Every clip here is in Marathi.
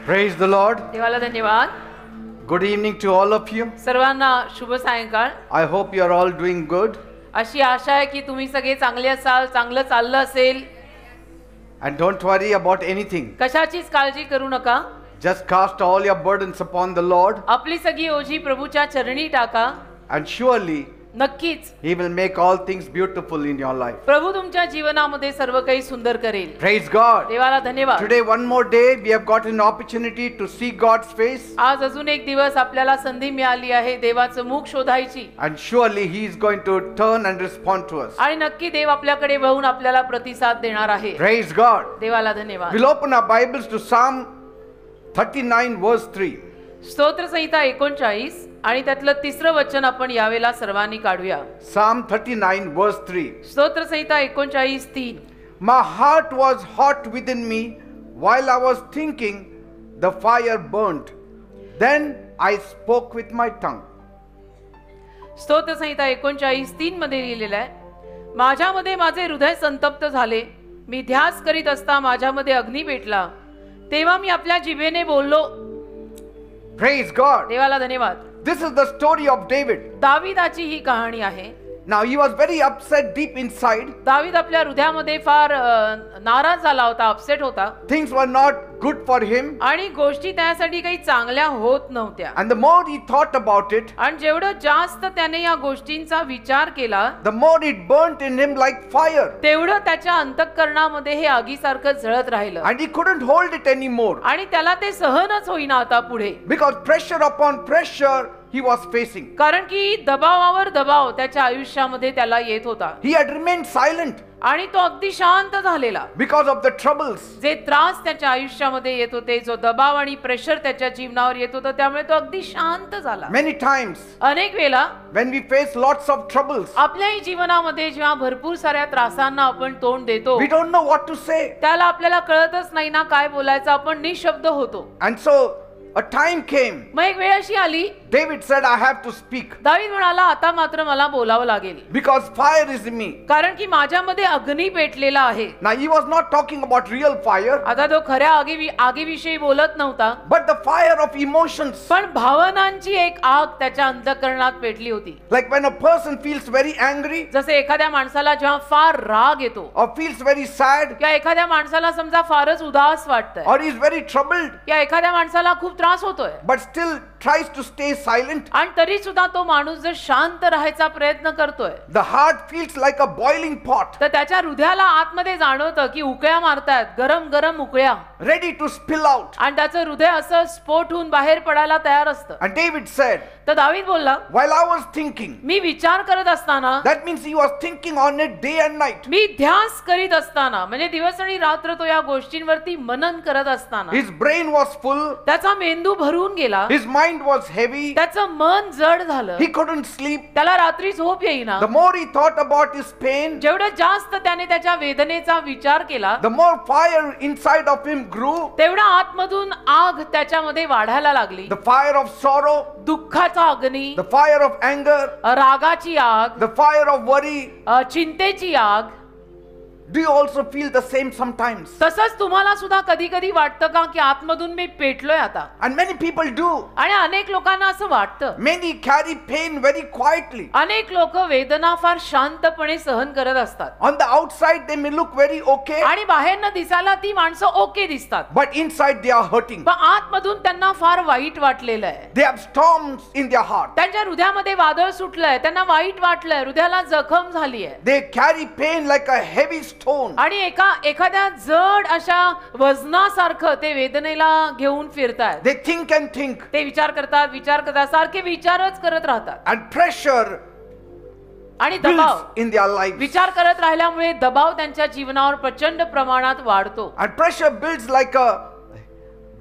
Praise the Lord. देवाला धन्यवाद. Good evening to all of you. सर्वांना शुभ सायंकाळ. I hope you are all doing good. अशी आशा आहे की तुम्ही सगळे चांगले असाल, चांगलं चाललं असेल. And don't worry about anything. कशाचीच काळजी करू नका. Just cast all your burdens upon the Lord. आपली सगळी ओझी प्रभूच्या चरणी टाका. And surely नक्कीच He will make all things beautiful in your life. प्रभू तुमच्या जीवनामध्ये सर्व काही सुंदर करेल. Praise God. देवाला धन्यवाद. Today one more day we have got an opportunity to see God's face. आज अजून एक दिवस आपल्याला संधी मिळाली आहे देवाचं मुख शोधायची. And surely He is going to turn and respond to us. आणि नक्की देव आपल्याकडे वळून आपल्याला प्रतिसाद देणार आहे. Praise God. देवाला धन्यवाद. We'll open our Bibles to Psalm 39 verse 3. स्तोत्र संहिता 39 आणि त्यातलं तिसरं वचन आपण यावेळेला सर्वांनी काढूया. Psalm 39 verse 3. स्तोत्र संहिता 39:3. My heart was hot within me while I was thinking, the fire burnt. Then I spoke with my tongue. स्तोत्र संहिता 39:3 मध्ये लिहिलेलं आहे, माझ्यामध्ये माझे हृदय संतप्त झाले, मी ध्यास करीत असता माझ्यामध्ये अग्नी पेटला, तेव्हा मी आपल्या जिभेने बोललो. Praise God. देवाला धन्यवाद. This is the story of David. दाविदाची ही कहाणी आहे. Now he was very upset deep inside. दावीद आपल्या हृदयामध्ये फार नाराज झाला होता, अपसेट होता. Things were not good for him. आणि गोष्टी त्यासाठी काही चांगल्या होत नव्हत्या. And the more he thought about it, आणि जेवढं जास्त त्याने या गोष्टींचा विचार केला, the more it burnt in him like fire. तेवढं त्याच्या अंतःकरणामध्ये हे आगीसारखं जळत राहिलं. And he couldn't hold it anymore. आणि त्याला ते सहनच होईना आता पुढे. Because pressure upon pressure he was facing. कारण की दबावावर दबाव त्याच्या आयुष्यामध्ये त्याला येत होता. He had remained silent आणि तो अगदी शांत झालेला. because of the troubles. जे त्रास त्याच्या आयुष्यामध्ये येत होते, जो दबाव आणि प्रेशर त्याच्या जीवनावर येत होतं, त्यामुळे तो अगदी शांत झाला. Many times अनेक वेळा when we face lots of troubles, आपल्याही जीवनामध्ये जेव्हा भरपूर साऱ्या त्रासांना आपण तोंड देतो, we don't know what to say. त्याला आपल्याला कळतच नाही ना काय बोलायचं, आपण निशब्द होतो. And so a time came. मग एक वेळ अशी आली, David said, I have to speak दावीद म्हणाला, आता मात्र मला बोलावं लागेल, because fire is in me. कारण की माझ्यामध्ये अग्नी पेटलेला आहे. Now he was not talking about real fire, आता तो खऱ्या आगीविषयी बोलत नव्हता, but the fire of emotions. पण भावनांची एक आग त्याच्या अंतःकरणात पेटली होती. Like when a person feels very angry जसे एखाद्या माणसाला जेव्हा फार राग येतो, or feels very sad किंवा एखाद्या माणसाला समजा फारच उदास वाटतंय, or is very troubled किंवा एखाद्या माणसाला खूप त्रास होतोय, but still tries to stay silent. आणि तरी सुद्धा तो माणूस जर शांत राहायचा प्रयत्न करतोय, The heart feels like a boiling pot, तर त्याच्या हृदयाला आतमध्ये जाणवतं की उकळ्या मारतायत, गरम गरम उकळ्या, ready to spill out. आणि त्याचं हृदय असं स्फोट होऊन बाहेर पडायला तयार असतं. And David said, तर दावीद बोलला, while I was thinking, मी विचार करत असताना, that means he was thinking on it day and night. मी ध्यास करीत असताना, म्हणजे दिवस आणि रात्र तो या गोष्टींवरती मनन करत असताना, His brain was full, त्याचा मेंदू भरून गेला, his mind was heavy, त्याचं मन जड झालं, he couldn't sleep. त्याला रात्री झोप येईना. The more he thought about his pain, जेवढं जास्त त्याने त्याच्या वेदनेचा विचार केला, the more fire inside of him grew. तेवढा आतमधून आग त्याच्यामध्ये वाढायला लागली. The fire of sorrow, दुःखाचा अग्नी, the fire of anger, रागाची आग, the fire of worry. चिंतेची आग. Do you also feel the same sometimes? तसंच तुम्हाला सुद्धा कधी कधी वाटतं का की आतमधून मी पेटलोय आता? And many people do. आणि अनेक लोकांना असं वाटतं. Many carry pain very quietly. अनेक लोक वेदना फार शांतपणे सहन करत असतात. On the outside they may look very okay, आणि बाहेरनं दिसायला ती माणसं ओके दिसतात, but inside they are hurting. पण आतमधून त्यांना फार वाईट वाटलेलं आहे. They have storms in their heart. त्यांच्या हृदयामध्ये वादळ सुटलंय, त्यांना वाईट वाटलंय, हृदयाला जखम झाली आहे. They carry pain like a heavy stone. आणि एखाद्या जड अशा वजनासारखं ते वेदनेला घेऊन फिरतात. They think and think. ते विचार करतात, सारखे विचारच करत राहतात. And pressure आणि दबाव, builds in their lives. विचार करत राहिल्यामुळे दबाव त्यांच्या जीवनावर प्रचंड प्रमाणात वाढतो. And pressure builds like a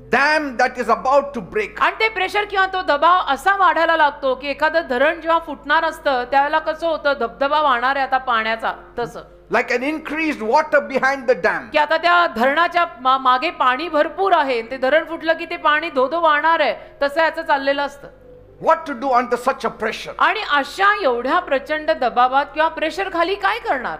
dam that is about to break. आणि ते प्रेशर किंवा तो दबाव असा वाढायला लागतो की एखादं धरण जेव्हा फुटणार असतं त्यावेळेला कसं होतं, धबधबा वाहणार आहे आता पाण्याचा, तसं Like an increased water behind the dam. की आता त्या धरणाच्या मागे पाणी भरपूर आहे, ते धरण फुटलं की ते पाणी धोधो वाहणार आहे, तसं याचं चाललेलं असतं. What to do under such a pressure? आणि अशा एवढ्या प्रचंड दबावात किंवा प्रेशर खाली काय करणार?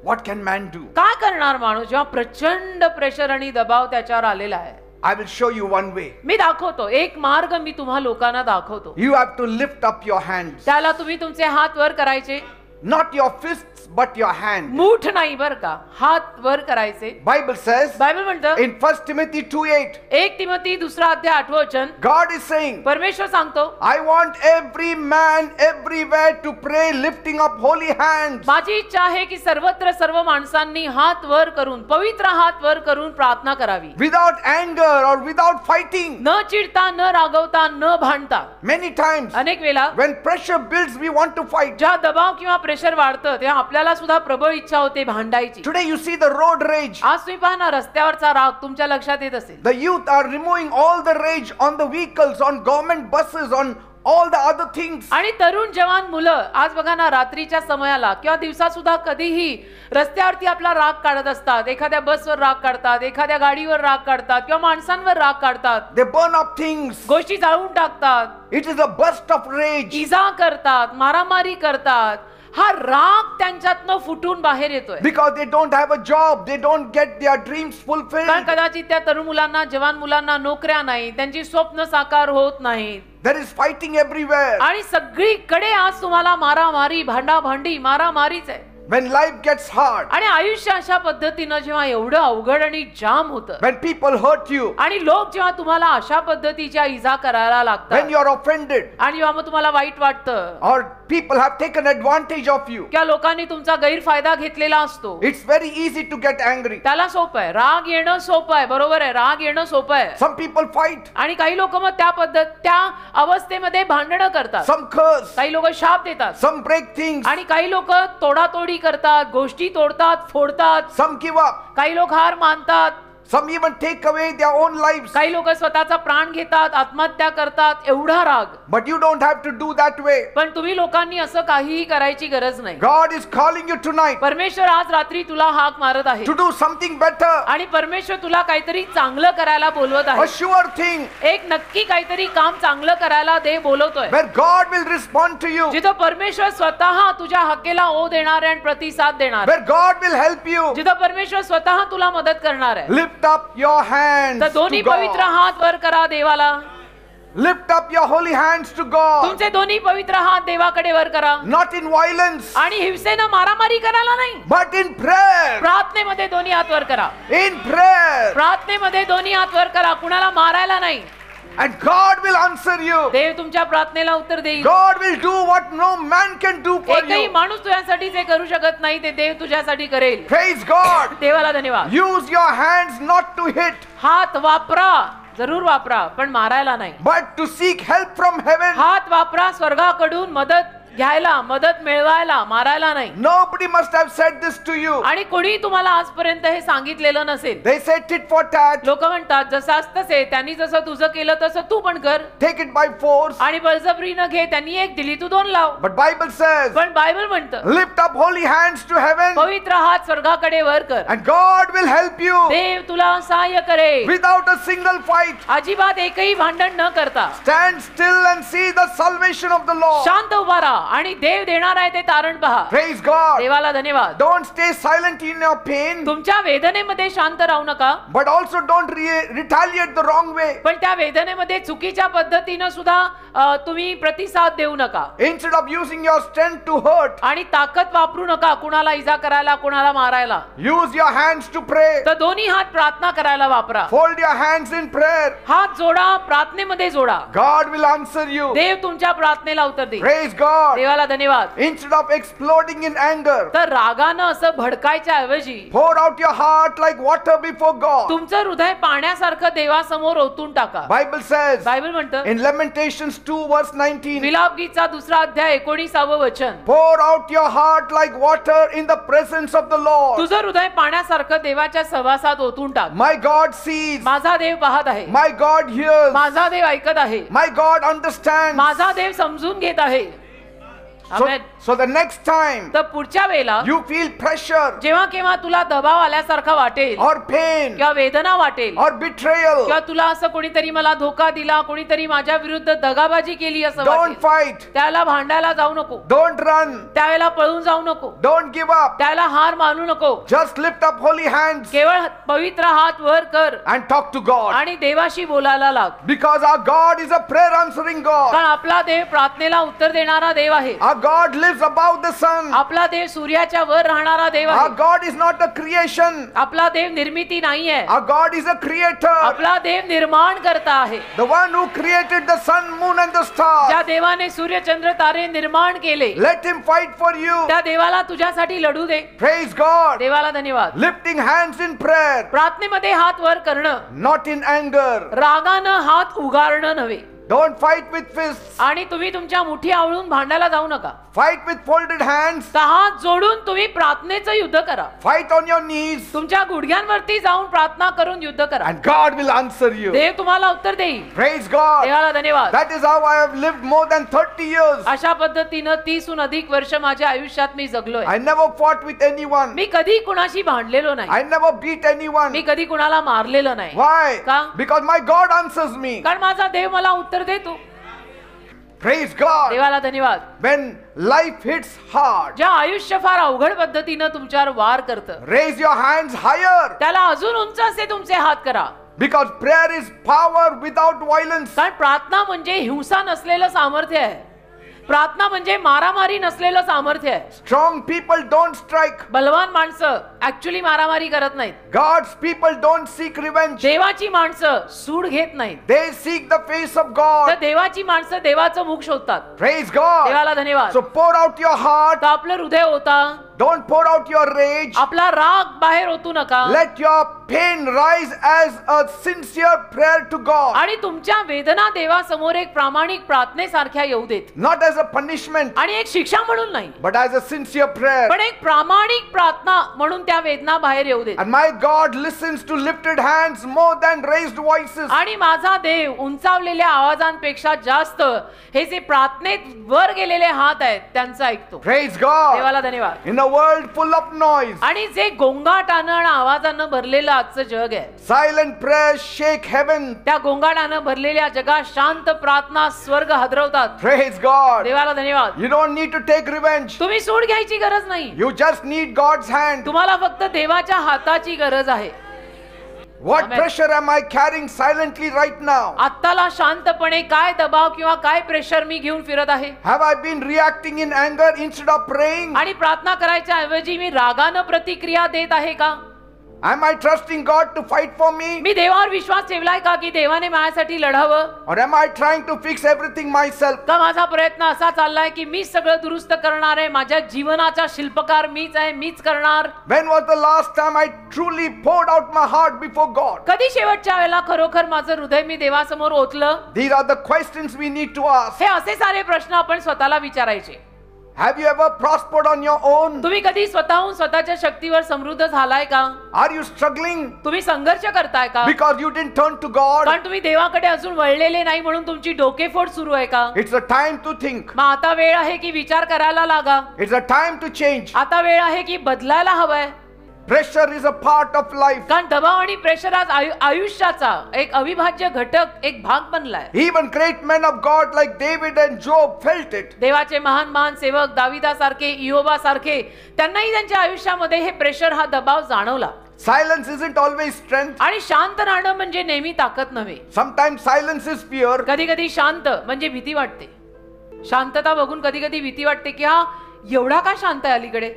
What can man do? काय करणार माणूस जेव्हा प्रचंड प्रेशर आणि दबाव त्याच्यावर आलेला आहे? I will show you one way. मी दाखवतो एक मार्ग, मी तुम्हा लोकांना दाखवतो. You have to lift up your hands. त्याला तुम्ही तुमचे हात वर करायचे. Not your fists, but your hands. मूठ नाही बर का, हात वर करायचे. Bible says बायबल म्हणतं in 1 Timothy 2:8, 1 Timothy 2:8 God is saying, परमेश्वर सांगतो, I want every man everywhere to pray lifting up holy hands. माझी इच्छा आहे की सर्वत्र सर्व माणसांनी हात वर करून, पवित्र हात वर करून प्रार्थना करावी. Without anger or without fighting. न चिडता, न रागवता, न भांडता. Many times अनेक वेळा when pressure builds, we want to fight. ज्या दबाव किंवा प्रेशर वाढतं तेव्हा आपल्याला सुद्धा प्रबळ इच्छा होते भांडायची. Today you see the road rage. आज तुम्ही पहा ना, रस्त्यावरचा राग तुमच्या लक्षात येत असेल. The youth are removing all the rage on the vehicles, on government buses, on all the other things. आणि तरुण जवान मुलं आज बघा ना, रात्रीच्या समयाला किंवा दिवसा सुद्धा कधीही रस्त्यावरती आपला राग काढत असतात. एखाद्या बसवर राग काढतात, एखाद्या गाडीवर राग काढतात किंवा माणसांवर राग काढतात. They burn up things. गोष्टी जाळून टाकतात. It is a burst of rage. इजा करतात, मारामारी करतात. हा राग त्यांच्यातनं फुटून बाहेर येतोय. Because they don't have a job, they don't get their dreams कारण fulfilled. कदाचित त्या तरुण मुलांना, जवान मुलांना नोकऱ्या नाही, त्यांची स्वप्न साकार होत नाहीत. There is fighting everywhere. आणि सगळीकडे आज तुम्हाला मारामारी, भांडाभांडी, मारामारीच आहे. When life gets hard, आणि आयुष्य अशा पद्धतीनं जेव्हा एवढं अवघड आणि जाम होतं, when people hurt you, आणि लोक जेव्हा तुम्हाला अशा पद्धतीच्या इजा करायला लागतात, when you are offended, आणि जेव्हा मग तुम्हाला वाईट वाटतं, or people have taken advantage of you, किंवा लोकांनी तुमचा गैरफायदा घेतलेला असतो, it's very easy to get angry. त्याला सोपं आहे. राग येणं सोपं आहे, बरोबर आहे, राग येणं सोपं आहे. Some people fight, आणि काही लोक मग त्या अवस्थेमध्ये भांडणं करतात. some curse, काही लोक शाप देतात. some break things, आणि काही लोक तोडातोडी करतात, गोष्टी तोडतात, फोडतात. some give up, काही लोक हार मानतात. some even take away their own lives. काही लोक स्वतःचा प्राण घेतात, आत्महत्या करतात. एवढा राग. But you don't have to do that way. पण तुम्ही लोकांनी असं काहीही करायची गरज नाही. God is calling you tonight परमेश्वर आज रात्री तुला हाक मारत आहे, to do something better, आणि परमेश्वर तुला काहीतरी चांगलं करायला बोलवत a आहे. sure thing, एक नक्की काहीतरी काम चांगलं करायला देव बोलवतोय. where God will respond to you, जिथं परमेश्वर स्वतः तुझ्या हाकेला ओ देणार आहे आणि प्रतिसाद देणार आहे. where God will help you. जिथं परमेश्वर स्वतः तुला मदत करणार आहे. Lift up your hands तर to दोन्ही पवित्र God. हात वर करा देवाला. Lift up your holy hands to God. तुमचे दोन्ही पवित्र हात देवाकडे वर करा. Not in violence, आणि हिंसेनं मारामारी करायला नाही, but in prayer. प्रार्थनेमध्ये दोन्ही हात वर करा. In prayer. प्रार्थनेमध्ये दोन्ही हात वर करा, कुणाला मारायला नाही. And God will answer you. देव तुमच्या प्रार्थनेला उत्तर देईल. God will do what no man can do for एकही you. माणूस तुझ्यासाठी जे करू शकत नाही ते देव तुझ्यासाठी करेल. Praise God. देवाला धन्यवाद. Use your hands not to hit, हात वापरा, जरूर वापरा, पण मारायला नाही. but to seek help from heaven. हात वापरा स्वर्गाकडून मदत घ्यायला, मदत मिळवायला, मारायला नाही. Nobody must have said this to you. आणि कोणी तुम्हाला आजपर्यंत हे सांगितलेलं नसेल. They say tit for tat. लोक म्हणतात जसं तसे, त्यांनी जसं तुझं केलं तसं तू पण कर. Take it by force. आणि बळजबरीनं घे, त्यांनी एक दिली तू दोन लाव. But Bible says, पण बायबल म्हणतं lift up holy hands to heaven, पवित्र हात स्वर्गाकडे वर कर, and God will help you देव तुला सहाय्य करेल. without a single fight. अजिबात एकही भांडण न करता Stand still and see the salvation of the Lord. शांत उभा राहा आणि देव देणार आहे ते तारण पहा. Praise God. देवाला धन्यवाद. Don't stay silent in your pain, तुमच्या वेदनेमध्ये शांत राहू नका, but also don't retaliate the wrong way. पण त्या वेदनेमध्ये चुकीच्या पद्धतीनं सुद्धा तुम्ही प्रतिसाद देऊ नका. Instead of using your strength to hurt, आणि ताकद वापरू नका कुणाला इजा करायला, कुणाला मारायला. use your hands to pray. तर दोन्ही हात प्रार्थना करायला वापरा. Fold your hands in prayer. हात जोडा, प्रार्थनेमध्ये जोडा. God will answer you. देव तुमच्या प्रार्थनेला उत्तर देईल. Praise God. देवाला धन्यवाद. Instead of exploding in anger, तर रागानं असं भडकायच्या ऐवजी pour out your heart like water before God. तुमचं हृदय पाण्यासारखं देवासमोर ओतून टाका. Bible says बायबल म्हणतं in Lamentations 2 verse 19, विलापगीतचा 2 अध्याय 19 वचन, pour out your heart like water in the presence of the Lord. तुझं हृदय पाण्यासारखं देवाच्या सहवासात ओतून टाक. My God sees. माझा देव पाहत आहे, My God hears. माझा देव ऐकत आहे, My God understands. माझा देव समजून घेत आहे. Amen. So the next time तर पुढच्या वेळेला you feel pressure जेव्हा केव्हा तुला दबाव आल्यासारखा वाटेल or pain किंवा वेदना वाटेल or betrayal, किंवा तुला असं कोणीतरी मला धोका दिला, कोणीतरी माझ्या विरुद्ध दगाबाजी केली असं don't वाटेल, fight, त्याला भांडायला जाऊ नको, don't run, त्यावेळेला पळून जाऊ नको, don't give up. त्याला हार मानू नको. Just lift up holy hands केवळ पवित्र हात वर कर and talk to God. आणि देवाशी बोलायला लाग. Because our God is a prayer answering God. कारण आपला देव प्रार्थनेला उत्तर देणारा देव आहे. Our God lives above the sun. आपला देव सूर्याच्या वर राहणारा देव Our आहे. God is not a creation. आपला देव निर्मिती नाहीये. Our God is a creator. आपला देव निर्माण करता आहे. The one who created the sun, moon and the stars. ज्या देवाने सूर्य चंद्र तारे निर्माण केले Let him fight for you. त्या देवाला तुझ्यासाठी लढू दे. Praise God. देवाला धन्यवाद. Lifting hands in prayer, प्रार्थनेमध्ये हात वर करणं, not in anger. रागानं हात उगारणं नव्हे. Don't fight with fists. आणि तुम्ही तुमच्या मुठी आवळून भांडायला जाऊ नका. Fight with folded hands. तर हात जोडून तुम्ही प्रार्थनेचं युद्ध करा. Fight on your knees. तुमच्या गुडघ्यांवरती जाऊन प्रार्थना करून युद्ध करा. And God will answer you. देव तुम्हाला उत्तर देईल. Praise God. देवाला धन्यवाद. That is how I have lived more than 30 years. अशा पद्धतीनं 30हून अधिक वर्ष माझ्या आयुष्यात मी जगलोय. I never fought with anyone. मी कधी कुणाशी भांडलेलो नाही. I never beat anyone. मी कधी कुणाला मारलेलं नाही. Why? का? Because my God answers me. कारण माझा देव मला उत्तर देतो. Praise God. देवाला धन्यवाद. When life hits hard, ज्या आयुष्य फार अवघड पद्धतीनं तुमच्यावर वार करतं, raise your hands higher. त्याला अजून उंच असे तुमचे हात करा. Because prayer is power without violence. कारण प्रार्थना म्हणजे हिंसा नसलेलं सामर्थ्य आहे. प्रार्थना म्हणजे मारामारी नसलेलं सामर्थ्य आहे. Strong people don't strike. बलवान माणसं ऍक्च्युअली मारामारी करत नाहीत. God's people don't seek revenge. देवाची माणसं सूड घेत नाहीत. They seek the face of तर God. देवाची माणसं देवाचं मुख शोधतात. Praise God. देवाला धन्यवाद. So pour out your heart. तर आपलं हृदय होता, Don't pour out your rage. आपला राग बाहेर ओतू नका. Let your pain rise as a sincere prayer to God. आणि तुमच्या वेदना देवासमोर एक प्रामाणिक प्रार्थनेसारख्या येऊ देत. Not as a punishment, आणि एक शिक्षा म्हणून नाही, but as a sincere prayer. पण एक प्रामाणिक प्रार्थना म्हणून त्या वेदना बाहेर येऊ देत. And my God listens to lifted hands more than raised voices. आणि माझा देव उंचावलेल्या आवाजांपेक्षा जास्त हे जे प्रार्थनेत वर गेलेले हात आहेत त्यांचं ऐकतो. Praise God. देवाला धन्यवाद. In a world full of noise, आणि जे गोंगाटानं आणि आवाजानं भरलेलं आजचं जग आहे, silent prayers shake heaven. त्या गोंगाटानं भरलेल्या जगात शांत प्रार्थना स्वर्ग हादरवतात. Praise God. देवाला धन्यवाद. You don't need to take revenge. तुम्ही सूड घ्यायची गरज नाही. You just need God's hand. तुम्हाला फक्त देवाच्या हाताची गरज आहे. What Amen. pressure am I carrying silently right now? आत्ताला शांतपणे काय दबाव किंवा काय प्रेशर मी घेऊन फिरत आहे? Have I been reacting in anger instead of praying? आणि प्रार्थना करायच्या ऐवजी मी रागानं प्रतिक्रिया देत आहे का? Am I trusting God to fight for me? मी देवावर विश्वास ठेवलाय का की देवाने माझ्यासाठी लढावं? Or am I trying to fix everything myself? का माझा प्रयत्न असा चाललाय की मी सगळं दुरुस्त करणार आहे, माझ्या जीवनाचा शिल्पकार मीच आहे, मीच करणार? When was the last time I truly poured out my heart before God? कधी शेवटच्या वेळेला खरोखर माझं हृदय मी देवासमोर ओतलं? These are the questions we need to ask. हे असे सारे प्रश्न आपण स्वतःला विचारायचे. Have you ever prospered on your own? तुम्ही कधी स्वतःहून स्वतःच्या शक्तीवर समृद्ध झालाय का? Are you struggling तुम्ही संघर्ष करताय का? because you didn't turn to God? कारण तुम्ही देवाकडे अजून वळलेले नाही म्हणून तुमची डोकेफोड सुरू आहे का? It's a time to think. मग आता वेळ आहे की विचार करायला लागा. It's a time to change. आता वेळ आहे की बदलायला हवंय. Pressure is a part of life. कारण दबाव आणि प्रेशर आज आयुष्याचा एक अविभाज्य घटक, एक भाग बनलाय. Even great men of God like David and Job felt it. देवाचे महान महान सेवक दाविदासारखे, इयोबासारखे त्यांनाही त्यांच्या आयुष्यामध्ये हे प्रेशर, हा दबाव जाणवला. Silence isn't always strength. आणि शांत राहणं म्हणजे नेहमी ताकद नव्हे. Sometimes silence is fear. कधी कधी शांत म्हणजे भीती वाटते. शांतता बघून कधी कधी भीती वाटते की हा एवढा का शांत आहे अलीकडे.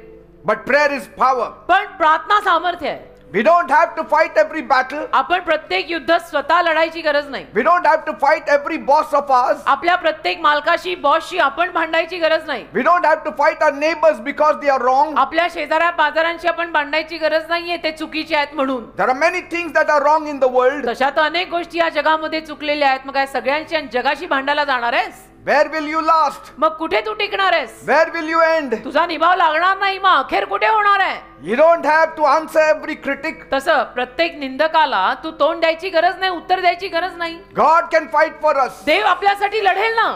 But prayer is power. पण प्रार्थना सामर्थ्य आहे. We don't have to fight every battle. आपण प्रत्येक युद्ध स्वतः लढायची गरज नाही. We don't have to fight every boss of ours. आपल्या प्रत्येक मालकाशी, बॉसशी आपण भांडायची गरज नाही. We don't have to fight our neighbors because they are wrong. आपल्या शेजाऱ्या पाजारांशी आपण भांडायची गरज नाहीये ते चुकीचे आहेत म्हणून. There are many things that are wrong in the world. तशा तर अनेक गोष्टी या जगामध्ये चुकलेल्या आहेत. मग काय सगळ्यांशी आणि जगाशी भांडायला जाणार आहेस? Where will you last? मग कुठे तू टिकणार आहेस? Where will you end? तुझा निभाव लागणार नाही. मग अखेर कुठे होणार आहे? You don't have to answer every critic. तसं प्रत्येक निंदकाला तू तोंड द्यायची गरज नाही, उत्तर द्यायची गरज नाही. God can fight for us. देव आपल्यासाठी लढेल ना.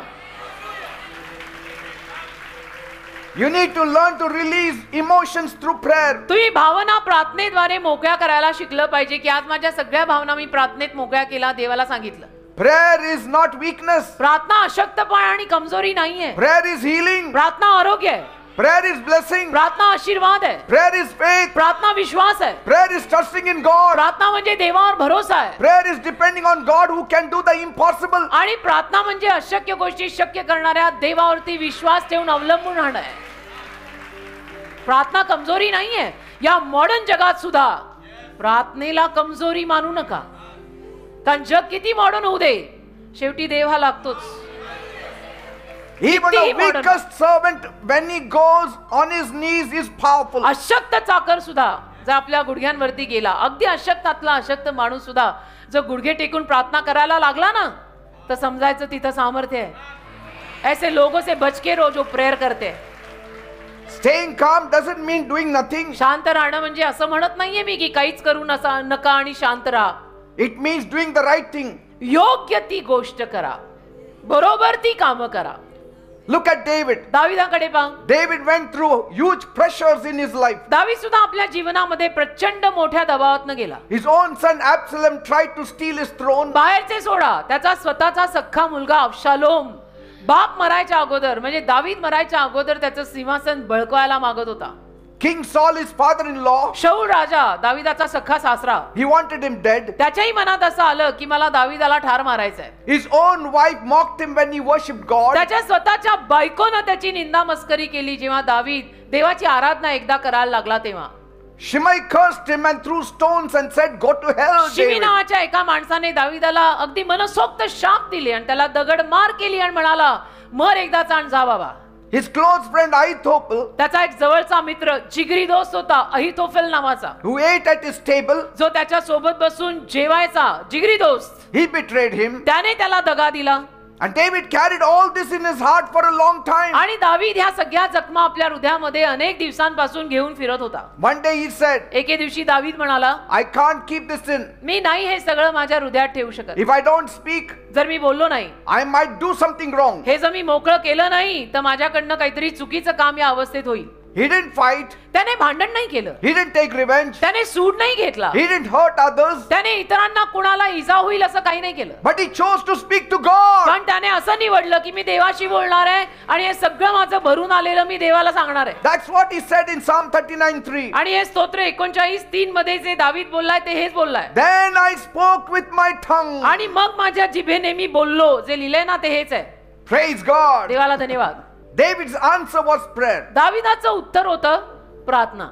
You need to learn to release emotions through prayer. तुम्ही भावना प्रार्थनेद्वारे मोकळ्या करायला शिकलं पाहिजे की आज माझ्या सगळ्या भावना मी प्रार्थनेत मोकळ्या केला, देवाला सांगितलं. Prayer is not weakness. प्रार्थना अशक्तपणा आणि कमजोरी नाहीये. Prayer is healing. प्रार्थना आरोग्य आहे. Prayer is blessing. प्रार्थना आशीर्वाद आहे. Prayer is faith. प्रार्थना विश्वास आहे. Prayer is trusting in God. प्रार्थना म्हणजे देवावर भरोसा आहे. Prayer is depending on God who can do the impossible. आणि प्रार्थना म्हणजे अशक्य गोष्टी शक्य करणाऱ्या देवावरती विश्वास ठेवून अवलंबून राहणं आहे. प्रार्थना कमजोरी नाहीये. या मॉडर्न जगात सुद्धा प्रार्थनेला कमजोरी मानू नका, कारण जग किती मॉडर्न होऊ दे, शेवटी देव हा लागतोच. Even the weakest servant, when he goes on his knees, is powerful. अशक्त चाकर सुद्धा जर आपल्या गुडघ्यांवरती गेला, अगदी अशक्तातला अशक्त माणूस सुद्धा जर गुडघे टेकून प्रार्थना करायला लागला ना, तर समजायचं तिथं सामर्थ्य आहे. ऐसे लोगों से बच के रहो जो प्रेयर करते. Staying calm doesn't mean doing nothing. शांत राहणं म्हणजे असं म्हणत नाहीये मी की काहीच करू नका आणि शांत राहा. It means doing the right thing. योग्य ती गोष्ट करा, बरोबर ती कामं करा. Look at David. दाविदाकडे पहा. David went through huge pressures in his life. दावीद सुद्धा आपल्या जीवनामध्ये प्रचंड मोठ्या दबावातनं गेला. His own son Absalom tried to steal his throne. बाहेरचे सोडा, त्याचा स्वतःचा सख्खा मुलगा अब्शालोम बाप मरायच्या अगोदर म्हणजे दावीद मरायच्या अगोदर त्याचं सिंहासन बळकवायला मागत होता. King Saul, his father-in-law, शाऊल राजा दाविदाचा सख्खा सासरा, he wanted him dead. त्याच्याही मनात असं आलं की मला दाविदाला ठार मारायचंय. His own wife mocked him when he worshipped God. त्याच्या स्वतःच्या बायकोनं त्याची निंदा मस्करी केली जेव्हा दावीद देवाची आराधना एकदा करायला लागला तेव्हा. Shimei cursed him and threw stones and said, "Go to hell, Shimei David." नावाच्या एका माणसाने दाविदाला अगदी मनसोक्त शाप दिले आणि त्याला दगड मार केली आणि म्हणाला, मर एकदाचा आणि जा बाबा. His close friend Ahithophel, त्याचा एक जवळचा मित्र जिगरी दोस्त होता अहितोफेल नावाचा, who ate at his table, जो त्याच्या सोबत बसून जेवायचा, जिगरी दोस्त, he betrayed him. त्याने त्याला दगा दिला. And David carried all this in his heart for a long time. आणि दावीद ह्या सगळ्या जखमा आपल्या हृदयामध्ये अनेक दिवसांपासून घेऊन फिरत होता. One day he said, एके दिवशी दावीद म्हणाला, "I can't keep this in. मी नाही हे सगळं माझ्या हृदयात ठेवू शकत. If I don't speak, जर मी बोललो नाही, I might do something wrong." हे जर मी मोकळं केलं नाही तर माझ्याकडनं काहीतरी चुकीचं काम या अवस्थेत होईल. He didn't fight. त्याने भांडण नाही केलं, He didn't take revenge. त्याने सूड नाही घेतला, He didn't hurt others. त्याने इतरांना कुणाला इजा होईल असं काही नाही केलं. But he chose to speak to God. पण त्याने असं निवडलं की मी देवाशी बोलणार आहे आणि हे सगळं माझं भरून आलेलं मी देवाला सांगणार आहे. That's what he said in Psalm 39:3. आणि हे स्तोत्र 39:3 मध्ये जे दावीद बोललाय ते हेच बोललाय. Then I spoke with my tongue. आणि मग माझ्या जिभेने मी बोललो, जे लिहिलंय ना ते हेच आहे. Praise God. देवाला धन्यवाद. David's answer was prayer. दाविदाचं उत्तर होतं प्रार्थना.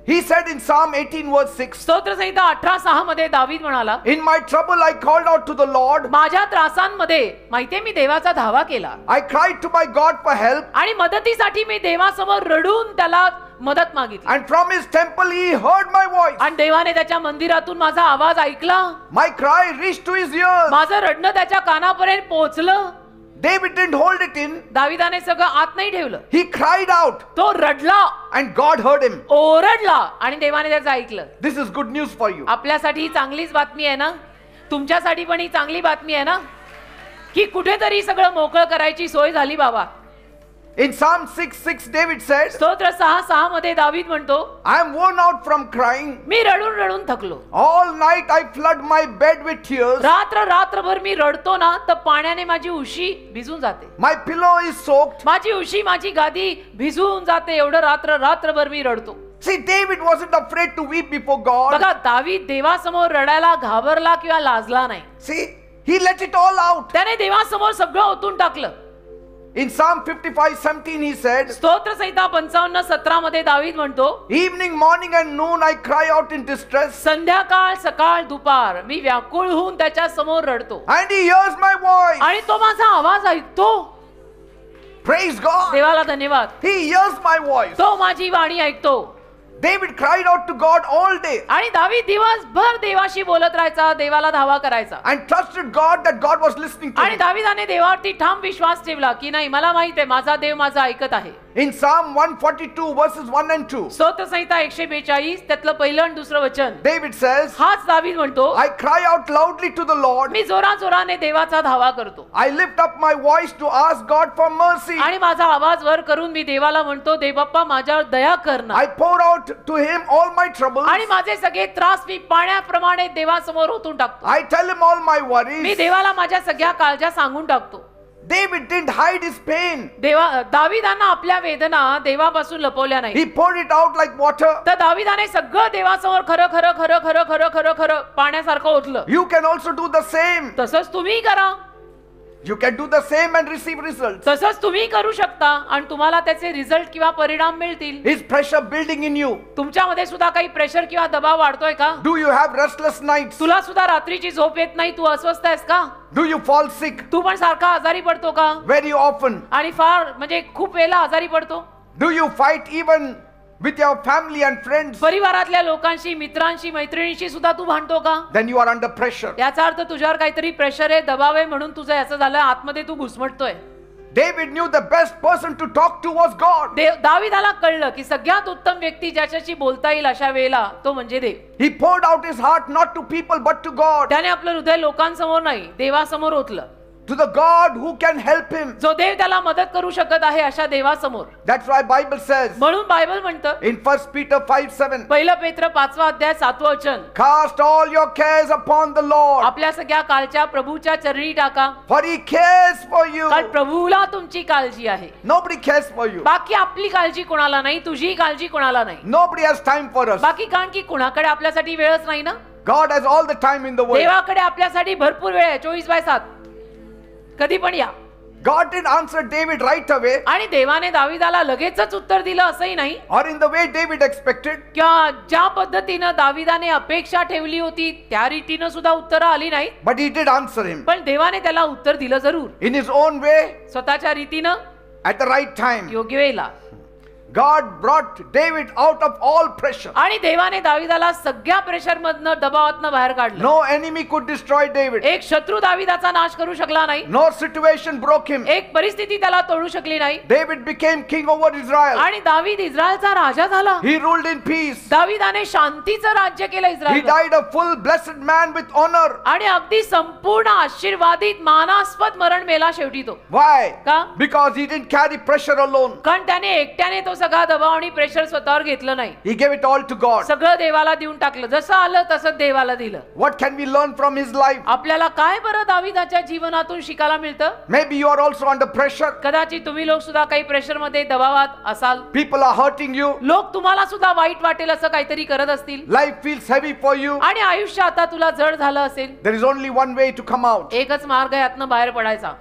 He said in Psalm 18 verse 6, स्तोत्र संहिता 18:6 मध्ये दावीद म्हणाला, "In my trouble I called out to the Lord. माझ्या त्रासांमध्ये माहितीये मी देवाचा धावा केला I cried to my God for help. आणि मदतीसाठी मी देवासमोर रडून त्याला मदत मागितली. And from his temple he heard my voice. आणि देवाने त्याच्या मंदिरातून माझा आवाज ऐकला. My cry reached to his ears." माझं रडणं त्याच्या कानापर्यंत पोहोचलं. David didn't hold it in. दाविदाने सगळं आत नाही ठेवलं. He cried out तो रडला, and God heard him. ओरडला आणि देवाने त्याचं ऐकलं. This is good news for you. आपल्यासाठी ही चांगलीच बातमी आहे ना, तुमच्यासाठी पण ही चांगली बातमी आहे ना, की कुठेतरी सगळं मोकळं करायची सोय झाली बाबा. In Psalm 6:6 David said, स्तोत्र 6:6 मध्ये दावीद म्हणतो, "I am worn out from crying. मी रडून रडून थकलो. All night I flood my bed with tears. रात्रभर मी रडतो ना तर पाण्याने माझी उशी भिजून जाते. My pillow is soaked." माझी उशी माझी गादी भिजून जाते. एवढं रात्रभर मी रडतो. See, David wasn't afraid to weep before God. बघा, दावीद देवासमोर रडायला घाबरला किंवा लाजला नाही. See, he let it all out. त्याने देवासमोर सगळं ओतून टाकलं. In Psalm 55:17 he said, स्तोत्र संहिता 55:17 मध्ये दावीद म्हणतो, "Evening, morning and noon I cry out in distress. संध्याकाळ सकाळ दुपार मी व्याकुळ होऊन त्याच्या समोर रडतो And he hears my voice." आणि तो माझा आवाज ऐकतो. Praise God. देवाला धन्यवाद. He hears my voice. तो माझी वाणी ऐकतो. David cried out to God all day आणि दावीद दिवसभर देवाशी बोलत राहायचा, देवाला धावा करायचा. and trusted God that God was listening to आणि him. दावीदाने देवावरती ठाम विश्वास ठेवला की नाही, मला माहित आहे माझा देव माझा ऐकत आहे. In Psalm 142 verses 1 and 2, स्तोत्रसंहिता 142 त्यातलं पहिलं आणि दुसरं वचन. David says, हाच दावीद म्हणतो, I cry out loudly to the Lord. मी जोराजोराने देवाचा धावा करतो I lift up my voice to ask God for mercy. आणि माझा आवाज वर करून मी देवाला म्हणतो, देवबाप्पा माझ्यावर दया कर ना. I pour out to him all my troubles. आणि माझे सगळे त्रास मी पाण्याप्रमाणे देवासमोर ओतून टाकतो. I tell him all my me worries. देवाला माझ्या सगळ्या काळज्या सांगून टाकतो. David didn't hide his pain. दाविदानं आपल्या वेदना देवापासून लपवल्या नाही. He poured it out like water. तर दाविदाने सगळं देवासमोर खरं खरं खरं खरं खरं खरं खरं पाण्यासारखं ओतलं. You can also do the same. तसंच तुम्ही करा. You can do the same and receive results. तसंच तुम्ही करू शकता आणि तुम्हाला त्याचे रिझल्ट किंवा परिणाम मिळतील. Is pressure building in you? तुमच्यामध्ये सुद्धा काही प्रेशर किंवा दबाव वाढतोय का? Do you have restless nights? तुला सुद्धा रात्रीची झोप येत नाही, तू अस्वस्थ आहेस का? Do you fall sick तू पण सारखा आजारी पडतो का? very often? आणि फार म्हणजे खूप वेळेला आजारी पडतो. Do you fight even with your family and friends? परिवारातल्या लोकांशी, मित्रांशी, मैत्रिणींशी सुद्धा तू भांडतो का? Then you are under pressure. याचा अर्थ तुझ्यावर काहीतरी प्रेशर आहे, दबाव आहे, म्हणून तुझं याचं झालं, आतमध्ये तू घुसमटतोय. David knew the best person to talk to was God. दाविदाला कळलं की सगळ्यात उत्तम व्यक्ती ज्याच्याशी बोलता येईल अशा वेळेला तो म्हणजे देव. He poured out his heart not to people but to God. त्याने आपलं हृदय लोकांसमोर नाही, देवासमोर ओतलं. To the God who can help him. जो देव त्याला मदत करू शकत आहे अशा देवासमोर. That's why Bible says म्हणून बायबल म्हणतं in 1 Peter 5:7, पहिलं पेत्र 5वा अध्याय 7वं वचन, cast all your cares upon the Lord, आपल्या सगळ्या काळच्या प्रभूच्या चरणी टाका, for he cares for you. कारण प्रभूला तुमची काळजी आहे. Nobody cares for you. बाकी आपली काळजी कोणाला नाही, तुझी काळजी कोणाला नाही. Nobody has time for us. बाकी कारण की कोणाकडे आपल्यासाठी वेळच नाही ना. God has all the time in the world. देवाकडे आपल्यासाठी भरपूर वेळ आहे, 24/7, कधी पण या. God didn't answer David right away आणि देवाने दाविदाला लगेचच उत्तर दिलं असंही नाही, or in the way David expected. किंवा ज्या पद्धतीनं दाविदाने अपेक्षा ठेवली होती त्या रीतीनं सुद्धा उत्तरं आली नाही. But he did answer him पण देवाने त्याला उत्तर दिलं जरूर, in his own way स्वतःच्या रीतीनं, at the right time. योग्य वेळेला. God brought David out of all pressure. आणि देवाने दाविदाला सगळ्या प्रेशर मधनं, दबावातनं बाहेर काढलं. No enemy could destroy David. एक शत्रू दाविदाचा नाश करू शकला नाही. No situation broke him. एक परिस्थिती त्याला तोडू शकली नाही. David became king over Israel. आणि दावीद इस्रायलचा राजा झाला. He ruled in peace. दाविदाने शांतीचं राज्य केलं He Israel. died a full blessed man with honor. आणि अगदी संपूर्ण आशीर्वादित मानास्पद मरण मेला शेवटी तो. Why? का? Because he didn't carry pressure alone. कारण त्याने एकट्याने तो सगळा दबाव आणि प्रेशर स्वतःवर घेतलं नाही. He gave it all to God. सगळं देवाला देऊन टाकलं. जसं आलं तसं देवाला दिलं. What can we learn from his life? आपल्याला काय बरं दाविदाच्या जीवनातून शिकायला मिळतं? Maybe you are also under pressure. कदाचित तुम्ही लोक सुद्धा काही प्रेशर मध्ये, दबावात असाल. People are hurting you. लोक तुम्हाला सुद्धा वाईट वाटेल असं काहीतरी करत असतील. Life feels heavy for you. आणि आयुष्य आता तुला जड झालं असेल. There is only one way to come out. एकच मार्ग आहे यातनं बाहेर पडायचा.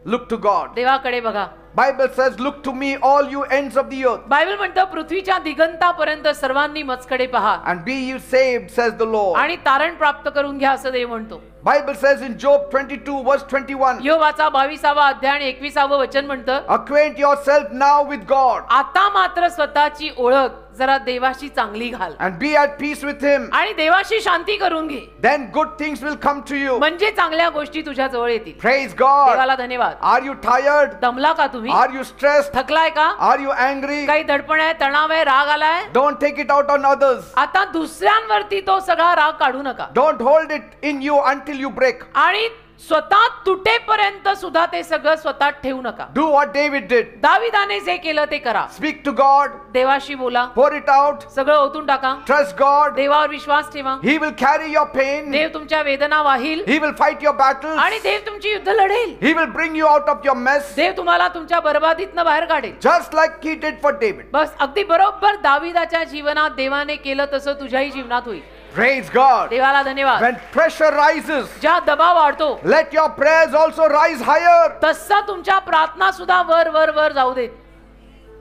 Look to God. देवाकडे बघा. Bible says, look to me, all you ends of the earth, Bible म्हणतं पृथ्वीच्या दिगंतापर्यंत सर्वांनी मजकडे पहा and be you saved, says the Lord. आणि तारण प्राप्त करून घ्या असं देव म्हणतो. Bible says in Job 22 verse 21, योबाचा 22वा अध्याय आणि 21वं वचन म्हणतं, acquaint yourself now with God आता मात्र स्वतःची ओळख जरा देवाशी चांगली घाल and be at peace with him. आणि देवाशी शांती करून घे, Then good things will come to you. म्हणजे चांगल्या गोष्टी तुझ्या जवळ येतील. Praise God. देवाला धन्यवाद. Are you tired? दमला का तुम्ही? Are you stressed? थकलाय का? Are you angry? काही दडपण आहे, तणाव आहे, राग आलाय? Don't take it out on others. आता दुसऱ्यांवरती तो सगळा राग काढू नका. Don't hold it in you until you break. आणि स्वतः तुटेपर्यंत सुद्धा ते सगळं स्वतः ठेवू नका. Do what David did. दाविदाने जे केलं ते करा. Speak to God. देवाशी बोला. Pour it out. सगळं ओतून टाका. Trust God. देवावर विश्वास ठेवा. He will carry your pain. देव तुमच्या वेदना वाहील He will fight your battles. आणि देव तुमची युद्ध लढेल. He will bring you out of your mess. देव तुम्हाला तुमच्या बरबादीतनं बाहेर काढेल. Just like he did for David. बस अगदी बरोबर दाविदाच्या जीवनात देवाने केलं तसं तुझ्याही जीवनात होईल. Praise God. देवाला धन्यवाद. When pressure rises, ज्या दबाव वाढतो let your prayers also rise higher. तसा तुमच्या प्रार्थना सुद्धा वर वर वर जाऊ देत.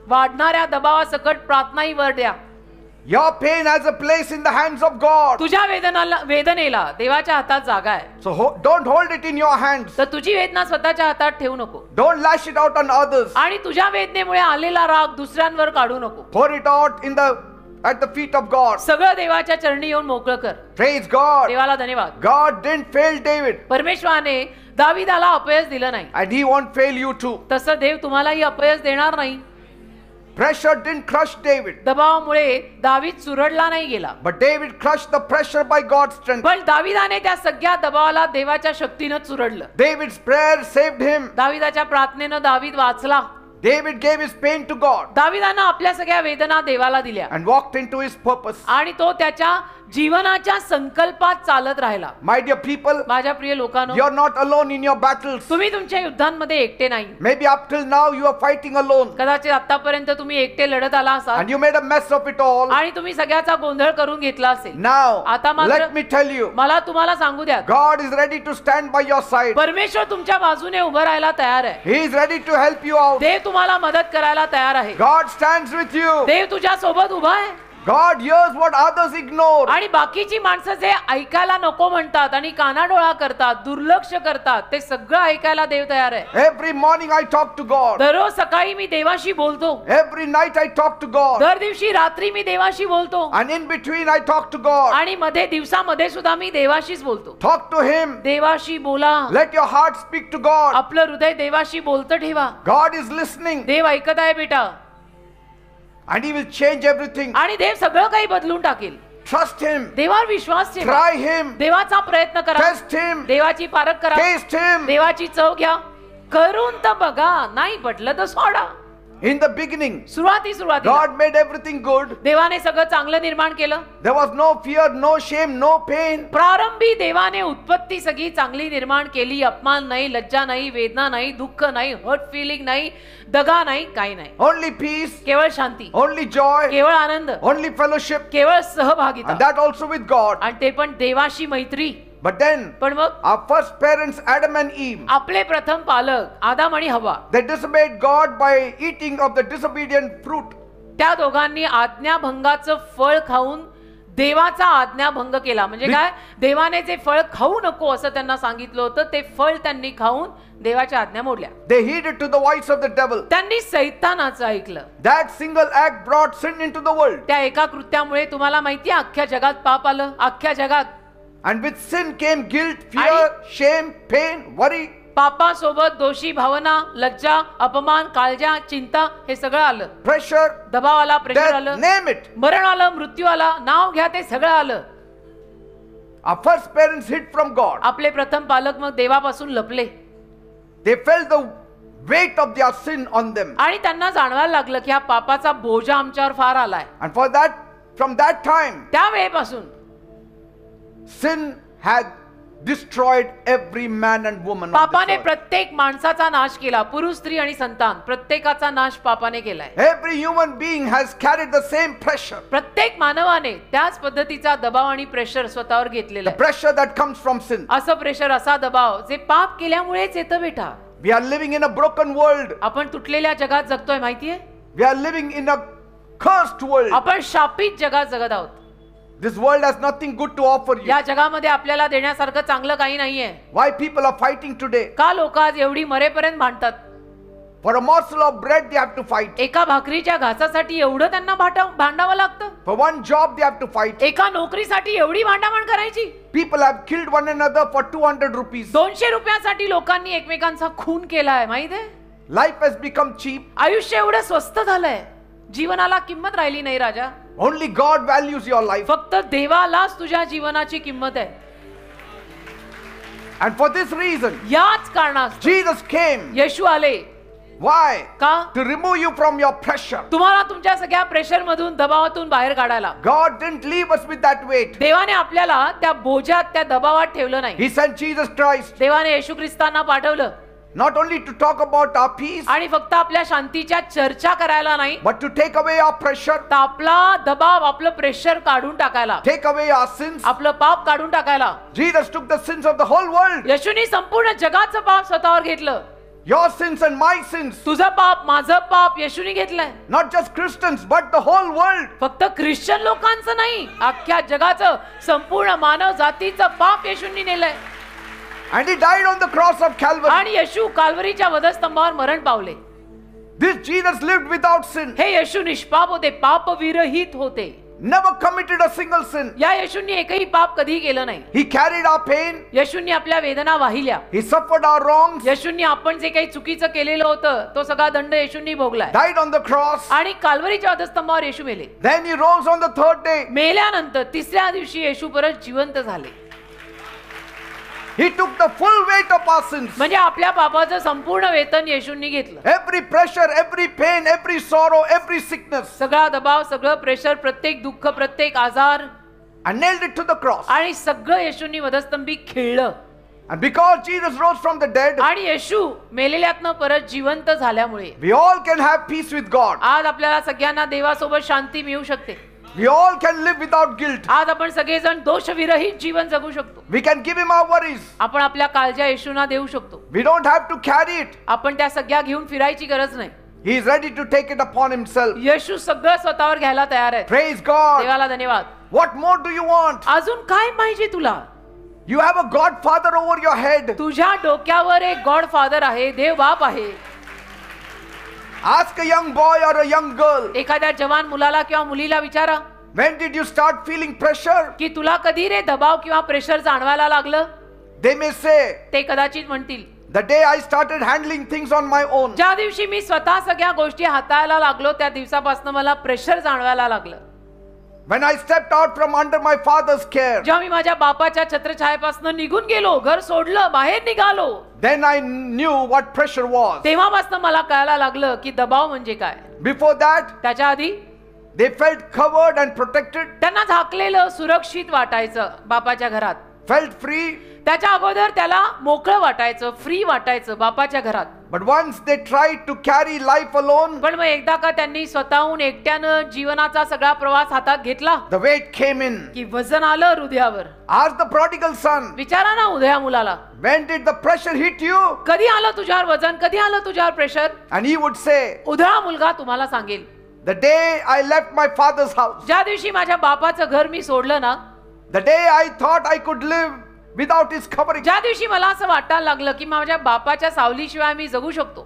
वाढणाऱ्या दबावासकट प्रार्थनाही वर द्या. Your pain has a place in the hands of God. तुझ्या वेदनेला देवाच्या हातात जागा आहे. So don't hold it in your hands. तर तुझी वेदना स्वतःच्या हातात ठेवू नको. Don't lash it out on others. आणि तुझ्या वेदनेमुळे आलेला राग दुसऱ्यांवर काढू नको. Pour it out at the feet of God. सगळं देवाच्या चरणी येऊन मोकळं कर. Praise God. देवाला धन्यवाद. God didn't fail David. परमेश्वराने दाविदाला अपयश दिलं नाही. And he won't fail you too. तसं देव तुम्हालाही अपयश देणार नाही. Pressure didn't crush David, दबावामुळे दावीद चुरडला नाही गेला, but David crushed the pressure by God's strength. पण दाविदाने त्या सगळ्या दबावाला देवाच्या शक्तीनं चुरडलं. David's prayer saved him. दाविदाच्या प्रार्थनेनं दावीद वाचला. David gave his pain to God दाविदानं आपल्या सगळ्या वेदना देवाला दिल्या and walked into his purpose. आणि तो त्याच्या जीवनाच्या संकल्पात चालत राहिला. My dear people, माझ्या प्रिय लोकांनो, you're not alone in your battles. तुम्ही तुमच्या युद्धांमध्ये एकटे नाही. Maybe up till now you are fighting alone कदाचित आतापर्यंत तुम्ही एकटे लढत आला असाल and you made a mess of it all. आणि तुम्ही सगळ्याचा गोंधळ करून घेतला असेल. Now, आता मात्र let me tell you, मला तुम्हाला सांगू द्या, God is ready to stand by your side. परमेश्वर तुमच्या बाजूने उभं राहायला तयार आहे. He is ready to help you out. देव तुम्हाला मदत करायला तयार आहे. God stands with you. देव तुझ्या सोबत उभा आहे. God hears what others ignore. आणि बाकीची माणसं जे ऐकायला नको म्हणतात आणि कानाडोळा करतात, दुर्लक्ष करतात, ते सगळं ऐकायला देव तयार आहे. Every morning I talk to God. दररोज सकाळी मी देवाशी बोलतो. Every night I talk to God. दर दिवशी रात्री मी देवाशी बोलतो. And in between I talk to God. आणि मध्ये दिवसामध्ये सुद्धा मी देवाशीच बोलतो. Talk to Him. देवाशी बोला. Let your heart speak to God. आपलं हृदय देवाशी बोलतं ठेवा. God is listening देव ऐकत आहे बेटा, and He will change everything. आणि देव सगळं काही बदलून टाकेल. Trust Him. देवावर विश्वास ठेवा. Try Him. देवाचा प्रयत्न करा. Test Him. देवाची पारख करा. Taste Him. देवाची चव घ्या. करून तर बघा, नाही पटलं तर सोडा. In the beginning, सुरुवातीला God made everything good. देवाने सगळं चांगलं निर्माण केलं. There was no fear, no shame, no pain. प्रारंभी देवाने उत्पत्ती सगळी चांगली निर्माण केली. अपमान नाही, लज्जा नाही, वेदना नाही, दुःख नाही, हर्ट फिलिंग नाही, दगा नाही, काही नाही. Only peace, केवळ शांती, only joy, केवळ आनंद, only fellowship, केवळ सहभागिता, and that also with God. आणि ते पण देवाशी मैत्री. But then, पण मग our first parents, Adam and Eve, आपले प्रथम पालक आदाम आणि हव्वा, they disobeyed God by eating of the disobedient fruit. त्या दोघांनी आज्ञाभंगाचं फळ खाऊन देवाचा आज्ञाभंग केला. म्हणजे काय, देवाने जे फळ खाऊ नको असं त्यांना सांगितलं होतं, ते फळ त्यांनी खाऊन देवाच्या आज्ञा मोडल्या. They heeded to the voice of the devil. त्यांनी सैतानाचं ऐकलं. That single act brought sin into the world. त्या एका कृत्यामुळे तुम्हाला माहितीये अख्ख्या जगात पाप आलं. अख्ख्या जगात. And with sin came guilt, fear, shame, pain, worry. पापासोबत दोषी भावना, लज्जा, अपमान, काळजा, चिंता हे सगळं आलं. Pressure, दबाव आला, प्रेशर death, आलं, name it. मरण आलं, मृत्यू आला, नाव घ्या, ते सगळं आलं. Our first parents hid from God. आपले प्रथम पालक मग देवापासून लपले. They felt the weight of their sin on them. आणि त्यांना जाणवायला लागलं की हा पापाचा बोजा आमच्यावर फार आलाय. And for that, from that time, त्या वेळेपासून sin had destroyed every man and woman on this पापाने earth. प्रत्येक माणसाचा नाश केला. पुरुष, स्त्री आणि संतान प्रत्येकाचा नाश पापाने केलाय. Every human being has carried the same pressure. प्रत्येक मानवाने त्याच पद्धतीचा दबाव आणि प्रेशर स्वतःवर घेतलेला The आहे. pressure that comes from sin. असं प्रेशर, असा दबाव जे पाप केल्यामुळेच येतं बेटा. We are living in a broken world. आपण तुटलेल्या जगात जगतोय माहितीये. We are living in a cursed world. आपण शापित जगात जगत आहोत. This world has nothing good to offer you. या जगामध्ये आपल्याला देण्यासारखं चांगलं काही नाहीये. Why people are fighting today? का लोक आज एवढी मरेपर्यंत भांडतात? For a morsel of bread they have to fight. एका भाकरीच्या घासासाठी एवढं त्यांना भांडावं लागतं. For one job they have to fight. एका नोकरीसाठी एवढी भांडाभांड करायची. People have killed one another for 200 rupees. 200 रुपयासाठी लोकांनी एकमेकांचा खून केलाय माहितीये. Life has become cheap. आयुष्य एवढं स्वस्त झालंय, जीवनाला किंमत राहिली नाही राजा. Only God values your life. फक्त देवालाच तुझ्या जीवनाची किंमत आहे. And for this reason, याच कारणास्तव Jesus came. येशू आले. Why? का? To remove you from your pressure. तुम्हाला तुमच्या सगळ्या प्रेशर मधून, दबावातून बाहेर काढायला. God didn't leave us with that weight. देवाने आपल्याला त्या बोजात, त्या दबावात ठेवलं नाही. He sent Jesus Christ देवाने येशू ख्रिस्तांना पाठवलं. not only to talk about our peace, आणि फक्त आपल्या शांतीच्या चर्चा करायला नाही, but to take away our pressure, तर आपला दबाव, आपलं प्रेशर काढून टाकायला, take away our sins. आपलं पाप काढून टाकायला. Jesus took the sins of the whole world. येशूने संपूर्ण जगाचं पाप स्वतःवर घेतलं. Your sins and my sins. तुझं पाप, माझं पाप येशूने घेतलंय. Not just Christians, but the whole world. फक्त ख्रिश्चन लोकांचं नाही, अख्ख्या जगाचं, संपूर्ण मानव जातीचं पाप येशूंनी नेलंय. And he died on the cross of Calvary. आणि येशू काल्वरीच्या वधस्तंभावर मरण पावले. This Jesus lived without sin. हे येशू निष्पाप होते, पाप विरहित होते. never committed a single sin. या येशूंनी एकही पाप कधी केलं नाही. He carried our pain. येशूंनी आपल्या वेदना वाहिल्या. He suffered our wrongs. येशूंनी आपण जे काही चुकीचं केलेलं होतं तो सगळा दंड येशूंनी भोगलाय. Died on the cross. आणि काल्वरीच्या वधस्तंभावर येशू मेले. Then he rose on the third day. मेल्यानंतर तिसऱ्या दिवशी येशू परत जिवंत झाले. He took the full weight of our sins. म्हणजे आपल्या पापाचं संपूर्ण वेतन येशूंनी घेतलं. Every pressure, every pain, every sorrow, every sickness. सगळा दबाव, सगळं प्रेशर, प्रत्येक दुःख, प्रत्येक आजार, And nailed it to the cross. आणि सगळं येशूंनी वधस्तंभी खेळलं. And because Jesus rose from the dead, आणि येशू मेलेल्यातनं परत जिवंत झाल्यामुळे we all can have peace with God. आज आपल्याला सगळ्यांना देवासोबत शांती मिळू शकते. We all can live without guilt. आज आपण सगळेजण दोषविरहित जीवन जगू शकतो. We can give him our worries. आपण आपल्या काळज्या येशूंना देऊ शकतो. We don't have to carry it. आपण त्या सगळ्या घेऊन फिरायची गरज नाही. He is ready to take it upon himself. येशू सगळं स्वतःवर घ्यायला तयार आहे. Praise God. देवाला धन्यवाद. What more do you want? अजून काय पाहिजे तुला? You have a Godfather over your head. तुझ्या डोक्यावर एक गॉड फादर आहे, देव बाप आहे. Ask a young boy or a young girl, एखाद्या जवान मुलाला किंवा मुलीला विचारा, when did you start feeling pressure? की तुला कधी रे दबाव किंवा प्रेशर जाणवायला लागलं? They may say, ते कदाचित म्हणतील, the day I started handling things on my own. ज्या दिवशी मी स्वतः सगळ्या गोष्टी हाताळायला लागलो त्या दिवसापासून मला प्रेशर जाणवायला लागलं. When I stepped out from under my father's care, जेव्हा मी माझ्या बापाच्या छत्रछायेपासून निघून गेलो, घर सोडलं, बाहेर निघालो, then I knew what pressure was. तेव्हापासून मला कळायला लागलं की दबाव म्हणजे काय. Before that, त्याच्या आधी they felt covered and protected, त्यांना झाकलेलं सुरक्षित वाटायचं बापाच्या घरात. felt free. त्याच्या अगोदर त्याला मोकळं वाटायचं, फ्री वाटायचं बापाच्या घरात. But once they tried to carry life alone, पण मग एकदा का त्यांनी स्वतःहून एकट्यानं जीवनाचा सगळा प्रवास हातात घेतला the weight came in. की वजन आलं हृदयावर. Ask the prodigal son, विचारा ना उद्या मुलाला, when did the pressure hit you? कधी आलं तुझ्यावर वजन, कधी आलं तुझ्यावर pressure? And he would say, उद्या मुलगा तुम्हाला सांगेल, the day I left my father's house, ज्या दिवशी माझ्या बापाचं घर मी सोडलं ना, the day I thought I could live without his covering. ज्या दिवशी मला असं वाटायला लागलं की माझ्या बापाच्या सावलीशिवाय मी जगू शकतो.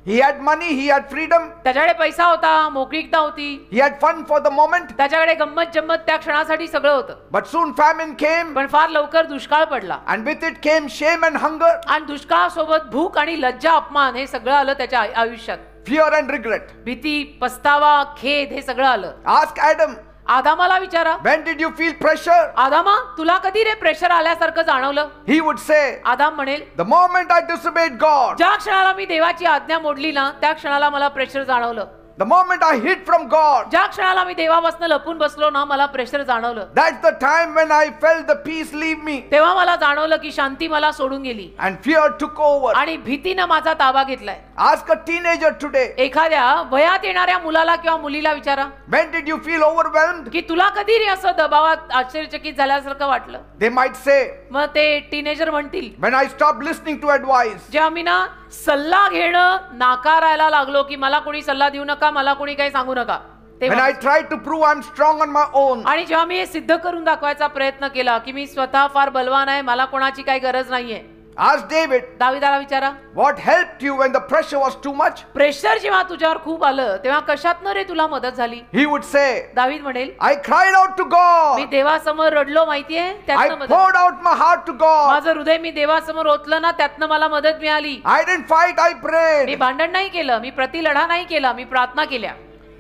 He had money, he had freedom, त्याच्याकडे पैसा होता, मोकळीकता होती, he had fun for the moment. त्याच्याकडे गंमत जम्मत त्या क्षणासाठी सगळं होतं. But soon famine came, पण फार लवकर दुष्काळ पडला, and with it came shame and hunger, आणि दुष्काळासोबत भूक आणि लज्जा अपमान हे सगळं आलं त्याच्या आयुष्यात. fear and regret. भीती, पस्तावा, खेद हे सगळं आलं. Ask Adam, आदामाला विचारा, when did you feel pressure? आदामा तुला कधी रे प्रेशर आल्यासारखं जाणवलं? He would say, आदाम म्हणेल, the moment I disobeyed God, ज्या क्षणाला मी देवाची आज्ञा मोडली ना त्या क्षणाला मला प्रेशर जाणवलं. the moment I hid from God, ज्या क्षणाला मी देवापासून लपून बसलो ना मला प्रेशर जाणवलं. that's the time when I felt the peace leave me तेव्हा मला जाणवलं की शांती मला सोडून गेली and fear took over. आणि भीतीनं माझा ताबा घेतलाय. Ask a teenager today, एखाद्या वयात येणाऱ्या मुलाला किंवा मुलीला विचारा, when did you feel overwhelmed? की तुला कधी रे असं दबावात आश्चर्यचकित झाल्यासारखं वाटलं? They might say, मग ते टीनेजर म्हणतील, when I stopped listening to advice. जेव्हा मी ना सल्ला घेणं नाकारायला लागलो की मला कोणी सल्ला देऊ नका, मला कोणी काही सांगू नका, When तेव्हा. I tried to prove I'm strong on my own. आणि जेव्हा मी हे सिद्ध करून दाखवायचा प्रयत्न केला की मी स्वतः फार बलवान आहे, मला कोणाची काही गरज नाहीये. Ask David, दाविदाला विचारा, what helped you when the pressure was too much? Pressure जेव्हा तुझ्यावर खूप आलं तेव्हा कशातनं रे तुला मदत झाली? He would say, दावीद म्हणेल, I cried out to me God. देवासमोर रडलो, माहितीये, I त्यातनं मदत. poured out my heart to God. माझं हृदय मी देवासमोर ओतलं ना त्यातनं मला मदत मिळाली. I didn't fight, I me prayed. भांडण नाही केलं, मी प्रतिलढा नाही केला, मी प्रार्थना केल्या.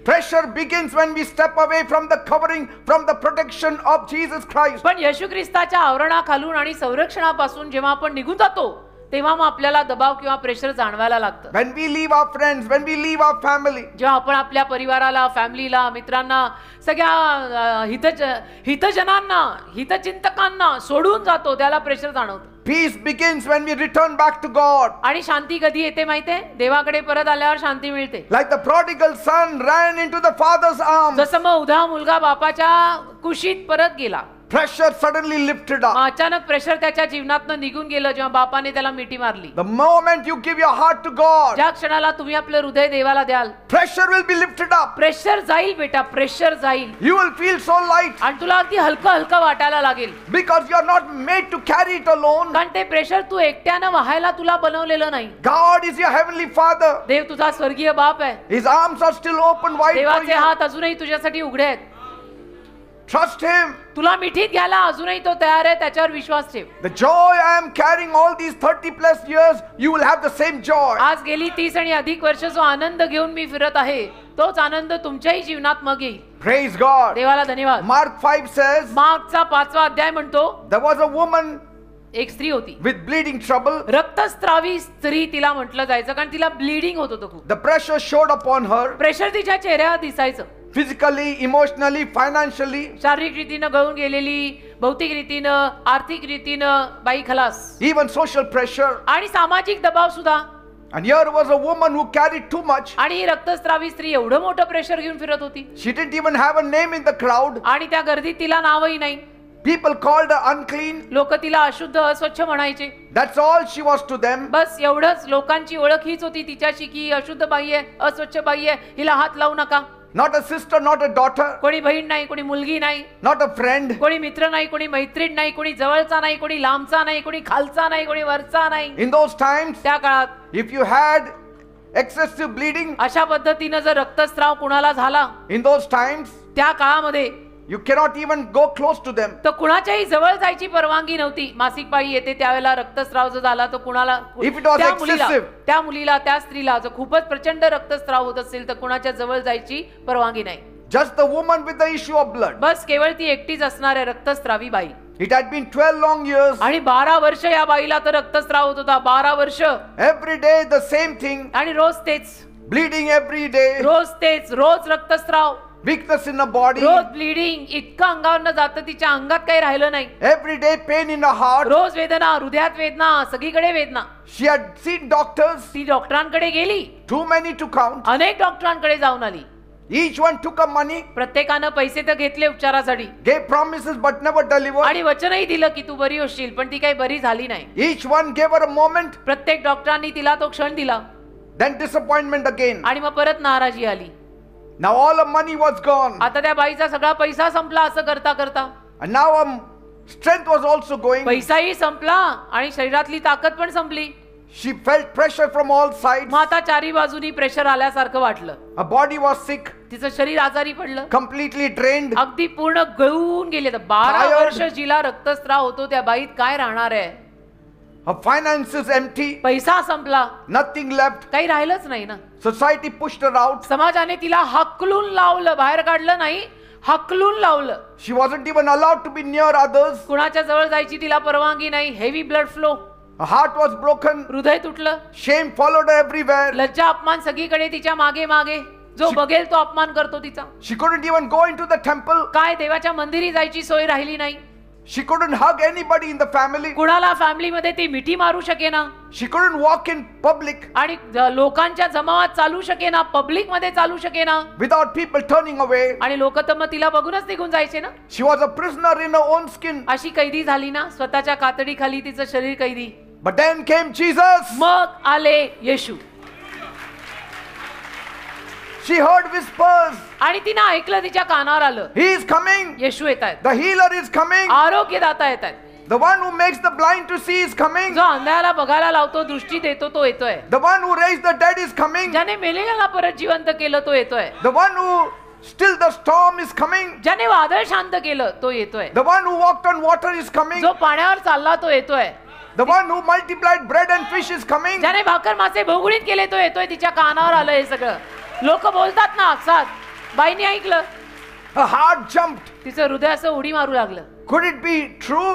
Pressure begins when we step away from the covering, from the protection of Jesus Christ. पण येशू ख्रिस्ताच्या आवरणाखालून आणि संरक्षणापासून जेव्हा आपण निघून जातो तेव्हा मग आपल्याला दबाव किंवा प्रेशर जाणवायला लागतं. When we leave our friends, when we leave our family, जेव्हा आपण आपल्या परिवाराला, फॅमिलीला, मित्रांना, सगळ्या हितजनांना, हितचिंतकांना सोडून जातो त्याला प्रेशर जाणवतं. peace begins when we return back to God. आणि शांती कधी येते माहितीये? देवाकडे परत आल्यावर शांती मिळते. Like the prodigal son ran into the father's arms. जसं मग उधा मुलगा बापाच्या कुशीत परत गेला, Pressure suddenly lifted up. अचानक प्रेशर त्याच्या जीवनातनं निघून गेलं जेव्हा बापाने त्याला मिठी मारली. The moment you give your heart to God, ज्या क्षणाला तुम्ही आपलं हृदय देवाला द्याल, pressure will be lifted up. Pressure जाईल बेटा, प्रेशर जाईल. You will feel so light आणि तुला अगदी हलकं हलकं वाटायला लागेल. because you are not made to carry it alone. कारण ते प्रेशर तू एकट्यानं वाहायला तुला बनवलेलं नाही. God is your heavenly Father. देव तुझा स्वर्गीय बाप आहे. His arms are still open wide for देवाचे you. हात अजूनही तुझ्यासाठी उघडे आहेत. Trust Him. तुला मिठीत घ्यायला अजूनही तो तयार आहे, त्याच्यावर विश्वास ठेव. The joy I am carrying all these 30 plus years, you will have the same joy. आज गेली 30 आणि अधिक वर्ष जो आनंद घेऊन मी फिरत आहे, तोच आनंद तुमच्याही जीवनात मग येईल. Praise God. देवाला धन्यवाद. Mark 5 says, मार्कचा 5वा अध्याय म्हणतो, there was a woman एक स्त्री होती, with bleeding trouble. रक्तस्रावी स्त्री तिला म्हटलं जायचं, कारण तिला ब्लीडिंग होत होतं खूप. The pressure showed upon her, pressure तिच्या चेहऱ्यावर दिसायचं. physically, emotionally, financially, शारीरिक रीतीनं गळून गेलेली, भौतिक रीतीनं, आर्थिक रीतीनं बाई खलास, even social pressure. आणि सामाजिक दबाव सुद्धा. And here was a woman who carried too much. आणि ही रक्तस्रावी स्त्री एवढं मोठं प्रेशर घेऊन फिरत होती, She didn't even have a name in the crowd. आणि त्या गर्दीत तिला नावही नाही. People called her unclean. लोक तिला अशुद्ध, अस्वच्छ म्हणायचे. That's all she was to them. बस एवढंच लोकांची ओळख हीच होती तिच्याशी, की अशुद्ध बाई आहे, अस्वच्छ बाई आहे, हिला हात लावू नका. Not a sister, not a daughter, कोणी बहीण नाही, कोणी मुलगी नाही, not a friend. कोणी मित्र नाही, कोणी मैत्रीण नाही, कोणी जवळचा नाही, कोणी लांबचा नाही, कोणी खालचा नाही, कोणी वरचा नाही. In those times, त्या काळात if you had excessive bleeding, अशा पद्धतीनं जर रक्तस्राव कुणाला झाला in those times, त्या काळामध्ये, you cannot even go close to them. तर कुणाच्याही जवळ जायची परवानगी नव्हती. मासिक पाळी येते त्यावेळेला रक्तस्राव जर झाला तर कुणाला, If it was excessive. त्या मुलीला, त्या स्त्रीला जर खूपच प्रचंड रक्तस्राव होत असेल तर कुणाच्या जवळ जायची परवानगी नाही. Just the woman with the issue of blood. बस केवळ ती एकटीच असणार आहे, रक्तस्रावी बाई. It had been 12 long years. आणि 12 वर्ष या बाईला तर रक्तस्राव होत होता. 12 वर्ष. Every day the same thing. आणि रोज तेच, Bleeding every day. रोज तेच, रोज रक्तस्राव, Weakness in the body. रोज ब्लिडिंग. इतकं अंगावर जातं तिच्या अंगात काही राहिलं नाही. Every day pain in the heart. रोज वेदना, हृदयात वेदना, सगळीकडे वेदना. She had seen doctors. ती डॉक्टरांकडे गेली, Too many to count. अनेक डॉक्टरांकडे जाऊन आली. Each one took up money. प्रत्येकानं पैसे तर घेतले उपचारासाठी, Gave promises but never delivered. आणि वचनही दिलं की तू बरी होशील, पण ती काही बरी झाली नाही. Each one gave her a moment. प्रत्येक डॉक्टरांनी तिला तो क्षण दिला, Then disappointment again. आणि मग परत नाराजी आली. Now all her money was gone. आता त्या बाईचा सगळा पैसा संपला. असं करता करता And now her strength was also going. पैसाही संपला आणि शरीरातली ताकद पण संपली. She felt pressure from all sides. मग आता चारी बाजूनी प्रेशर आल्यासारखं वाटलं. Her body was sick, तिचं शरीर आजारी पडलं, completely drained. अगदी पूर्ण गळून गेले. 12 Tired. वर्ष जिला रक्तस्राव होतो त्या बाईत काय राहणार आहे. Her finances empty. पैसा संपला, Nothing left. काही राहिलंच नाही ना. Society pushed her out. समाजाने तिला हकलून लावलं, बाहेर काढलं नाही, हकलून लावलं. She wasn't even allowed to be near others. कुणाच्या जवळ जायची तिला परवानगी नाही. Heavy blood flow, Her heart was broken. हृदय तुटलं. Shame followed her everywhere. लज्जा, अपमान सगळीकडे तिच्या मागे मागे. जो बघेल तो अपमान करतो तिचा. She couldn't even go into the temple. काय देवाच्या मंदिरी जायची सोय राहिली नाही. She couldn't hug anybody in the family. कुणाला फॅमिलीमध्ये ती मिठी मारू शकेना, She couldn't walk in public आणि लोकांच्या जमावात चालू शकेना, पब्लिक मध्ये चालू शकेना, without people turning away. आणि लोक तर मग तिला बघूनच निघून जायचे ना. She was a prisoner in her own skin. अशी कैदी झाली ना, स्वतःच्या कातडीखाली तिचं शरीर कैदी. But then came Jesus. मग आले येशू. She heard whispers. आणि तिनं ऐकलं, तिच्या कानावर आलं, He is coming. येशू येत आहेत, The healer is coming. आरोग्यदाता येत आहेत. The one who makes the blind to see is coming. जो अंधाराला बघायला लावतो, दृष्टी देतो, तो येतोय. The one who raised the dead is coming. ज्याने मेलेल्याला परत जिवंत केलं तो येतोय. The one who stilled the storm is coming. ज्याने वादळ शांत केलं तो येतोय. The one who walked on water is coming. जो पाण्यावर चालला तो येतोय. The one who multiplied bread and fish is coming. ज्याने भाकर मासे भोगुळीत केले तो येतोय. तिच्या कानावर आलं हे सगळं. लोक बोलतात ना असाच. बाईने ऐकलं, Her heart jumped. तिचं हृदय असं उडी मारू लागलं. Could it be true?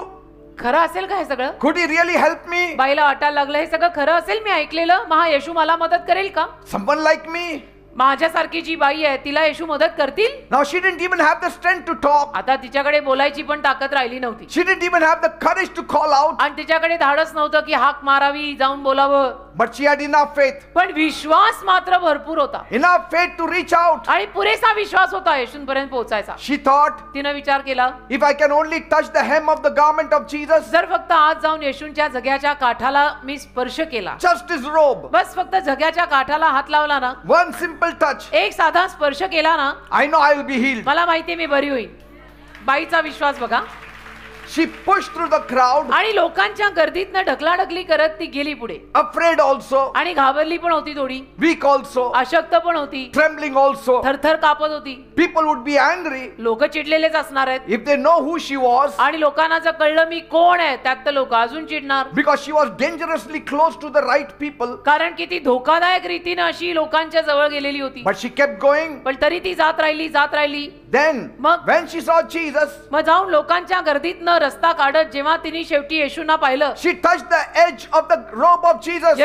खरं असेल का हे सगळं? Could he really help me? बाईला वाटायला लागलं हे सगळं खरं असेल, मी ऐकलेलं, मग हा येशू मला मदत करेल का? Someone like me? माझ्यासारखी जी बाई आहे तिला येशू मदत करतील? Now she didn't even have the strength to talk. आता तिच्याकडे बोलायची पण ताकद राहिली नव्हती. She didn't even have the courage to call out. आणि तिच्याकडे धाडस नव्हतं की हाक मारावी, जाऊन बोलावं. But she had enough faith. पण विश्वास मात्र भरपूर होता. Enough faith to reach out. आणि पुरेसा विश्वास होता येशूंपर्यंत पोहोचायचा. She thought, तिनं विचार केला, if I can only touch the hem of the garment of Jesus, जर फक्त आज जाऊन येशूंच्या झग्याच्या काठाला मी स्पर्श केला, just his robe, बस फक्त झग्याच्या काठाला हात लावला ना, one simple touch, एक साधा स्पर्श केला ना, I know I will be healed. मला माहितीये मी बरी होईल. बाईचा विश्वास बघा. She pushed through the crowd, आणि लोकांच्या गर्दीतनं ढकलाढकली करत ती गेली पुढे afraid also, आणि घाबरली पण होती, थोडी weak also, अशक्त पण होती, trembling also. थरथर कापत होती. People would be angry लोक चिडलेलेच असणार आहेत. if they know who she was, आणि लोकांना जर कळलं मी कोण आहे, त्यात तर लोक अजून चिडणार, because she was dangerously close to the right people. कारण की ती धोकादायक रीतीने अशी लोकांच्या जवळ गेलेली होती. But she kept going. पण तरी ती जात राहिली, जात राहिली. Then, मग- when she saw Jesus, मग जाऊन लोकांच्या गर्दीतनं रस्ता काढत जेव्हा तिने शेवटी येशूंना पाहिलं, she touched the edge of the robe of Jesus.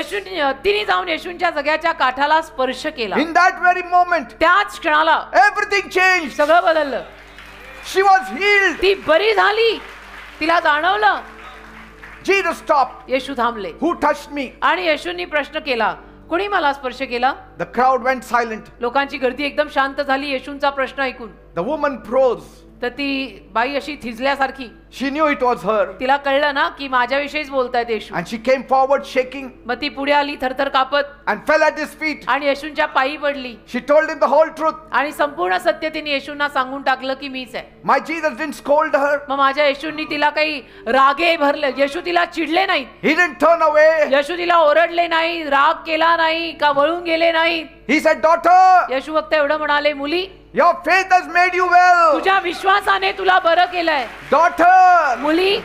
तिने जाऊन येशूंच्या जग्याच्या काठाला स्पर्श केला. In that very moment, त्याच क्षणाला everything changed. सगळं बदललं. She was healed. ती बरी झाली. तिला जाणवलं. Jesus stopped. येशू थांबले Who touched me? आणि येशूंनी प्रश्न केला, कोणी मला स्पर्श केला? The crowd went silent. लोकांची गर्दी एकदम शांत झाली येशूंचा प्रश्न ऐकून. The woman froze. तर ती बाई अशी थिजल्यासारखी, She knew it was her. तिला कळलं ना की माझ्याविषयीच बोलतायत येशू. And she came forward shaking मग ती पुढे आली थरथर कापत and fell at his feet. आणि येशूंच्या पायी पडली She told him the whole truth. आणि संपूर्ण सत्य तिने येशूंना सांगून टाकलं की मीच आहे. My Jesus didn't scold her. मग माझ्या येशूंनी तिला काही रागे भरले, येशू तिला चिडले नाहीत, He didn't turn away. येशू तिला ओरडले नाही, राग केला नाही का वळून गेले नाहीत. He said, daughter, येशू फक्त एवढं म्हणाले, मुली your faith has made you well. तुझ्या विश्वासाने तुला बरं केलंय. Daughter, मुली,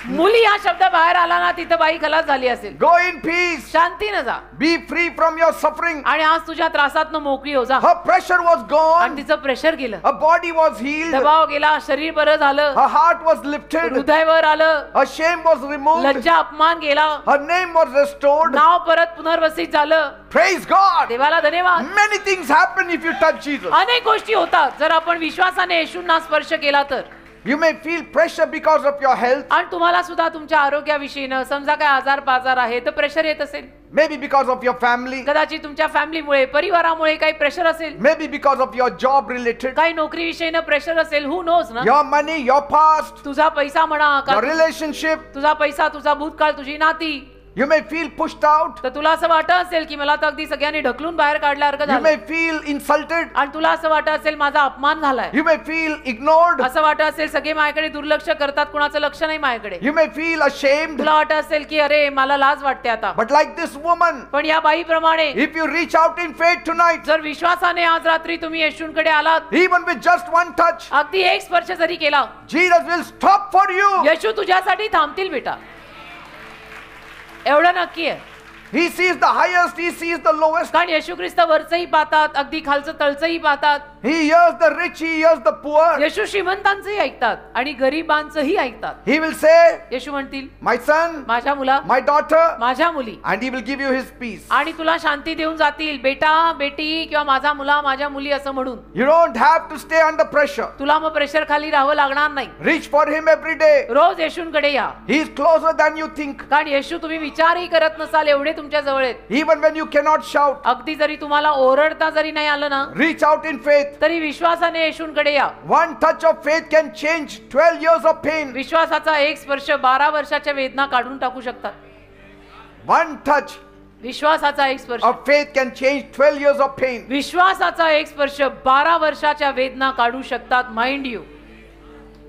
मुली हा शब्द बाहेर आला ना तिथं बाई खलास झाली असेल. go in peace. शांतीनं जा Be free from your suffering. आणि आज तुझ्या त्रासातनं मोकळी हो जा. Her pressure was आणि gone. तिचं प्रेशर गेलं, Her body was healed. दबाव गेला, शरीर बरं झालं, Her heart was lifted. हृदयवर आलं, Her shame was removed. लज्जा अपमान गेला, Her name was restored. नाव परत पुनर्वसित झालं. Praise God. देवाला धन्यवाद. Many things happen if you touch Jesus. अनेक गोष्टी होतात जर आपण विश्वासाने येशूंना स्पर्श केला तर. You may feel pressure because of your health. आणि तुम्हाला सुद्धा तुमच्या आरोग्याविषयीनं समजा काय आजार पाजार आहे तर प्रेशर येत असेल. Maybe because of your family. कदाचित तुमच्या फॅमिलीमुळे, परिवारामुळे काही प्रेशर असेल, Maybe because of your job related. काही नोकरीविषयीनं प्रेशर असेल, हु नोज ना. Your money, your past, तुझा पैसा म्हणा का, your relationship. तुझा पैसा, तुझा भूतकाळ, तुझी नाती. You may feel pushed out. तर तुला असं वाटत असेल की मला तर अगदी सगळ्यांनी ढकलून बाहेर काढल्यासारखं You may झालं. feel insulted. आणि तुला असं वाटत असेल माझा अपमान झालाय. You may feel ignored. असं वाटत असेल सगळे माझ्याकडे दुर्लक्ष करतात, कुणाचं लक्ष नाही माझ्याकडे. You may feel ashamed. तुला वाटत असेल की अरे मला लाज वाटते आता. But like this woman, पण या बाईप्रमाणे if you reach out in faith tonight, जर विश्वासाने आज रात्री तुम्ही येशूंकडे आलात, even with just one touch, अगदी एक स्पर्श जरी केला, Jesus will stop for you. येशू तुझ्यासाठी थांबतील बेटा, एवढं नक्की आहे. He sees the highest, he sees the lowest. कारण येशू ख्रिस्त वरचंही पाहतात, अगदी खालचं तळचंही पाहतात. He hears the rich, he hears the poor. येशू श्रीमंतांचंही ऐकतात आणि गरिबांचंही ऐकतात. He will say, येशू म्हणतील, my son, माझ्या मुला, my daughter, माझ्या मुली, and he will give you his peace. आणि तुला शांती देऊन जातील, बेटा बेटी किंवा माझा मुला माझ्या मुली असं म्हणून. You don't have to stay under pressure. तुला मग प्रेशर खाली राहावं लागणार नाही. Reach for him every day. रोज येशूंकडे या, He is closer than you think. कारण येशू तुम्ही विचारही करत नसाल एवढे तुमच्या जवळ आहेत. Even when you cannot shout, अगदी जरी तुम्हाला ओरडता जरी नाही आलं ना, reach out in faith. तरी विश्वासाने येशूंकडे या. One touch of faith can change 12 years of pain. विश्वासाचा एक स्पर्श 12 वर्षाच्या वेदना काढून टाकू शकतात. One touch विश्वासाचा एक स्पर्श, of faith can change 12 years of pain. विश्वासाचा एक स्पर्श 12 वर्षाच्या वेदना काढू शकतात. Mind you.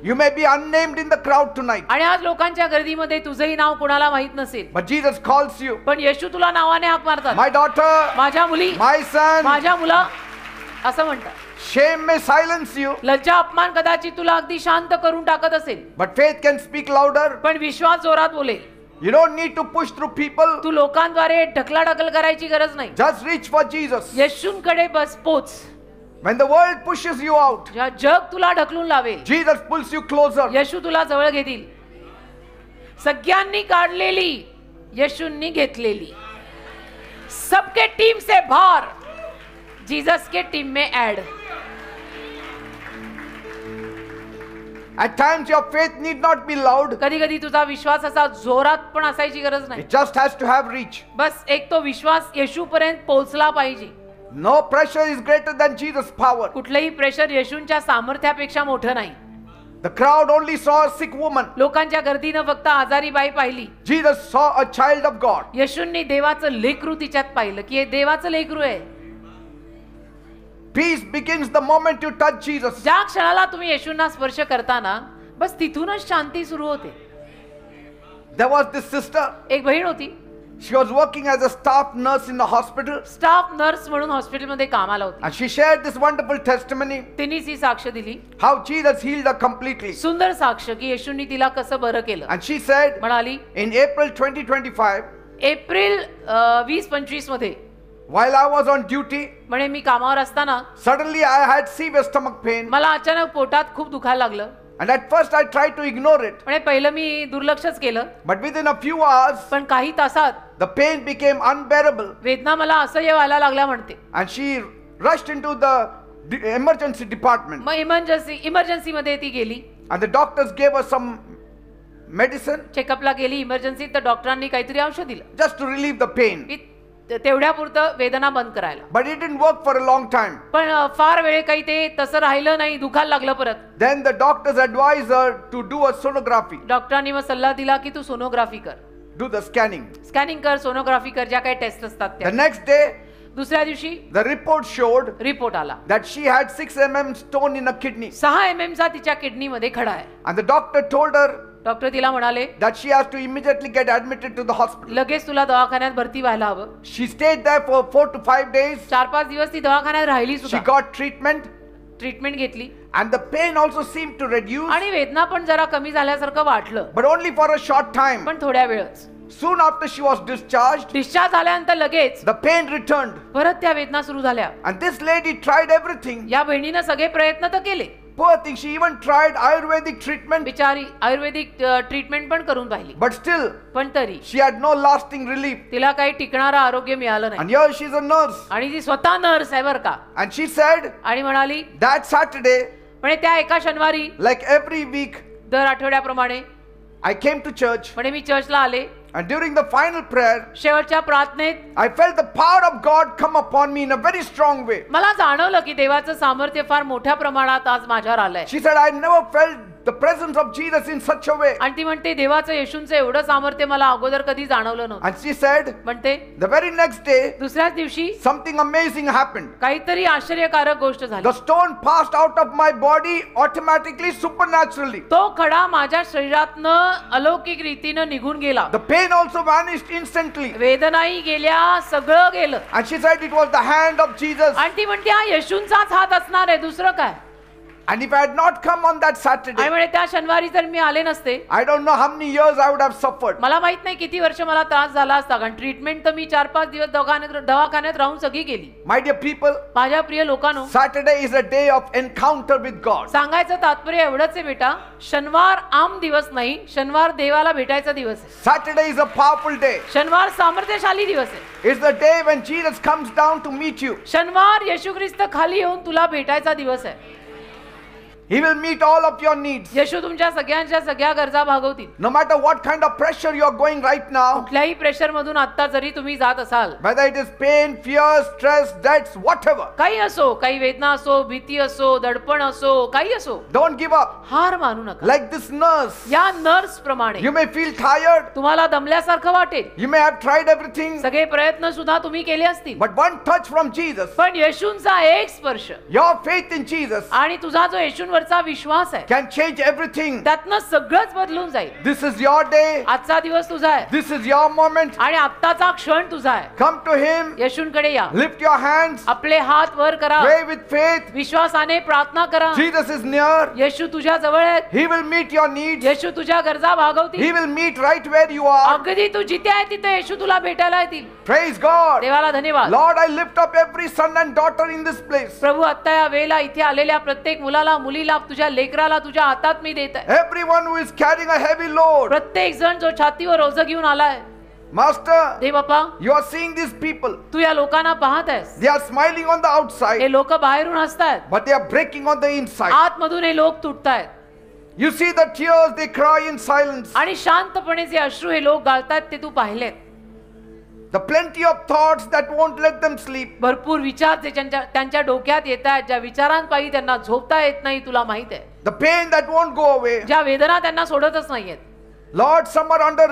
You may be unnamed in the crowd tonight, आणि आज लोकांच्या गर्दीमध्ये तुझंही नाव कोणाला माहित नसेल, but Jesus calls you. पण येशू तुला नावाने हाक मारतात. My daughter, माझ्या मुली, my son. माझ्या मुला असं म्हणतात. Shame may silence you, लज्जा अपमान कदाचित तुला अगदी शांत करून टाकत असेल, but faith can speak louder. पण विश्वास जोरात बोलेल. You don't need to push through people. तू लोकांद्वारे ढकलाढकल करायची गरज नाही. Just reach for Jesus. येशूंकडे बस पोच. When the world pushes you out, जेव्हा जग तुला ढकलून लावेल, Jesus pulls you closer. येशू तुला जवळ घेतील. सगळ्यांनी काढलेली येशूंनी घेतलेली, सबके टीम से बाहर, जीसस के टीम में add. At times your faith need not be loud. कधी कधी तुझा विश्वास असा जोरात पण असायची गरज नाही. It just has to have reach. बस एक तो विश्वास येशू पर्यंत पोहोचला पाहिजे. No pressure is greater than Jesus' power. कुठलंही प्रेशर येशूंच्या सामर्थ्यापेक्षा मोठं नाही. The crowd only saw a sick woman. लोकांच्या गर्दीनं फक्त आजारी बाई पाहिली. Jesus saw a child of God. येशूंनी देवाचं लेकरू तिच्यात पाहिलं की हे देवाचं लेकरू आहे. Peace begins the moment you touch Jesus. ज्या क्षणाला तुम्ही येशूंना स्पर्श करताना बस तिथूनच शांती सुरू होते. There was this sister. एक बहीण होती, She was working as a staff nurse in the hospital. Staff nurse म्हणून हॉस्पिटलमध्ये कामाला होती. And she shared this wonderful testimony तिनेच ही साक्ष दिली, how Jesus healed her completely. सुंदर साक्ष की येशूंनी तिला कसं बरं केलं. And she said, म्हणाली in April 2025, एप्रिल 2025 मध्ये while I was on duty, म्हणे मी कामावर असताना suddenly I had severe stomach pain. मला अचानक पोटात खूप दुखायला लागलं. And at first I tried to ignore it. म्हणे पहिलं मी दुर्लक्षच केलं, But within a few hours, पण काही तासात the pain became unbearable. वेदना मला असह्य व्हायला लागल्या म्हणते. And she rushed into the emergency department. मग इमर्जन्सी मध्ये ती गेली, And the doctors gave her some medicine चेकअपला गेली इमर्जन्सीत, तर डॉक्टरांनी काहीतरी औषध दिलं just to relieve the pain. की तेवढ्यापुरतं वेदना बंद करायला. But it didn't work for a long time. पण फार वेळ काही ते तसं राहिलं नाही, दुखायला लागलं परत. Then the doctors advised her to do a sonography, डॉक्टरांनी मग सल्ला दिला की तू सोनोग्राफी कर, do the scanning. स्कॅनिंग कर, सोनोग्राफी कर, ज्या काही टेस्ट असतात The त्या. next day, दुसऱ्या दिवशी the report showed रिपोर्ट आला, that she had 6 mm stone in her kidney. 6 mm चा तिच्या किडनीमध्ये खडा आहे. And the doctor told her doctor तिला म्हणाले that she has to immediately get admitted to the hospital. लगेच तुला दवाखान्यात भरती व्हायला हवं. She stayed there for 4 to 5 days. 4-5 दिवस ती दवाखान्यात राहिली She सुद्धा, got treatment ट्रीटमेंट घेतली and the pain also seemed to reduce, आणि वेदना पण जरा कमी झाल्यासारखं वाटलं, but only for a short time. पण थोड्या वेळच. Soon after she was discharged, discharge झाल्यानंतर लगेच the pain returned. परत त्या वेदना सुरू झाल्या. And this lady tried everything. या बहिणीनं सगळे प्रयत्न तर केले, Poor thing, she even tried Ayurvedic treatment, बिचारी आयुर्वेदिक ट्रीटमेंट पण करून पाहिली, but still पण तरी she had no lasting relief. तिला काही टिकणारं आरोग्य मिळालं नाही. And here she's a nurse. आणि ती स्वतः नर्स आहे बर का. And she said आणि म्हणाली that Saturday, म्हणे त्या एका शनिवारी like every week, दर आठवड्याप्रमाणे I came to church. म्हणे मी चर्चला आले. And during the final prayer, शेवटच्या प्रार्थनेत I felt the power of God come upon me in a very strong way. मला जाणवलं की देवाचं सामर्थ्य फार मोठ्या प्रमाणात आज माझ्यावर आलंय. She said, I never felt the presence of Jesus in such a way. आणि ती म्हणते देवाचं येशूंचं एवढं सामर्थ्य मला अगोदर कधी जाणवलं नव्हतं. And she said, म्हणते the very next day, दुसऱ्याच दिवशी something amazing happened. काहीतरी आश्चर्यकारक गोष्ट झाली. The stone passed out of my body automatically, supernaturally. तो खडा माझ्या शरीरातनं अलौकिक रीतीनं निघून गेला. The pain also vanished instantly. वेदनाही गेल्या, सगळं गेलं. And she said it was the hand of Jesus. आणि ती म्हणते हा येशूंचाच हात असणार आहे, दुसरं काय. And if I had not come on that आणि Saturday, म्हणे त्या शनिवारी जर मी आले नसते, I don't know how many years I would have suffered. मला माहित नाही किती वर्ष मला त्रास झाला असता. कारण ट्रीटमेंट तर मी 4-5 दिवस दवाखान्यात राहून सगळी केली. My dear people, माझ्या प्रिय लोकांनो, Saturday is a day of encounter with God. सांगायचं तात्पर्य एवढंच आहे बेटा, शनिवार आम दिवस नाही, शनिवार देवाला भेटायचा दिवस आहे. Saturday is a powerful day. शनिवार सामर्थ्यशाली दिवस आहे. It's the day when Jesus comes down to meet you. शनिवार येशू ख्रिस्त खाली येऊन तुला भेटायचा दिवस आहे. He will meet all of your needs. येशू तुमच्या सगळ्या गरजा भागवतील. No matter what kind of pressure you are going right now, कुठल्याही प्रेशर मधून आता जरी तुम्ही जात असाल, whether it is pain, fear, stress, debts, whatever, काही असो, काही वेदना असो, भीती असो, दडपण असो, काही असो, don't give up. हार मानू नका. Like this nurse, या नर्स प्रमाणे you may feel tired, तुम्हाला दमल्यासारखं वाटेल, you may have tried everything, सगळे प्रयत्न सुद्धा तुम्ही केले असतील, but one touch from Jesus, पण येशूंचा एक स्पर्श your faith in Jesus, आणि तुझा जो येशूंवरचा विश्वास आहे, can change everything. त्यातनं सगळंच बदलून जाईल. This is your day. आजचा दिवस तुझा आहे This is your moment. आणि आत्ताचा क्षण तुझा आहे. Come to Him. येशूंकडे या, Lift your hands. आपले हात वर करा, Pray with faith. विश्वासाने प्रार्थना करा. Jesus is near. येशू तुझ्या जवळ आहेत. He will meet your needs. येशू तुझ्या गरजा भागवतील. He will meet right where you are. अगदी तू जिथे आहे तिथे येशू तुला भेटायला येतील. Praise God. देवाला धन्यवाद. Lord, I lift up every son and daughter in this place. प्रभू, आता या वेळेला इथे आलेल्या प्रत्येक मुलाला, मुलीला, तुझ्या लेकराला तुझ्या हातात मी देत आहे. Everyone who is carrying a heavy load. प्रत्येक जण जो छातीवर ओझ घेऊन आलाय, Master, Dev Bappa, you are seeing these people. तू या लोकांना पाहत आहेस. They are smiling on the outside, हे लोक बाहेरून हसतायत, but they are breaking on the inside. आतमधून हे लोक तुटतायत. You see the tears they cry in silence. आणि शांतपणे जे अश्रू हे लोक गाळतायत ते तू पाहिलेत. The plenty of thoughts that won't let them sleep. भरपूर विचार जे त्यांच्या डोक्यात येत आहेत, ज्या विचारांपायी त्यांना झोपता येत नाही, तुला माहित आहे. The pain that won't go away. ज्या वेदना त्यांना सोडतच नाहीयेत. Lord, some are under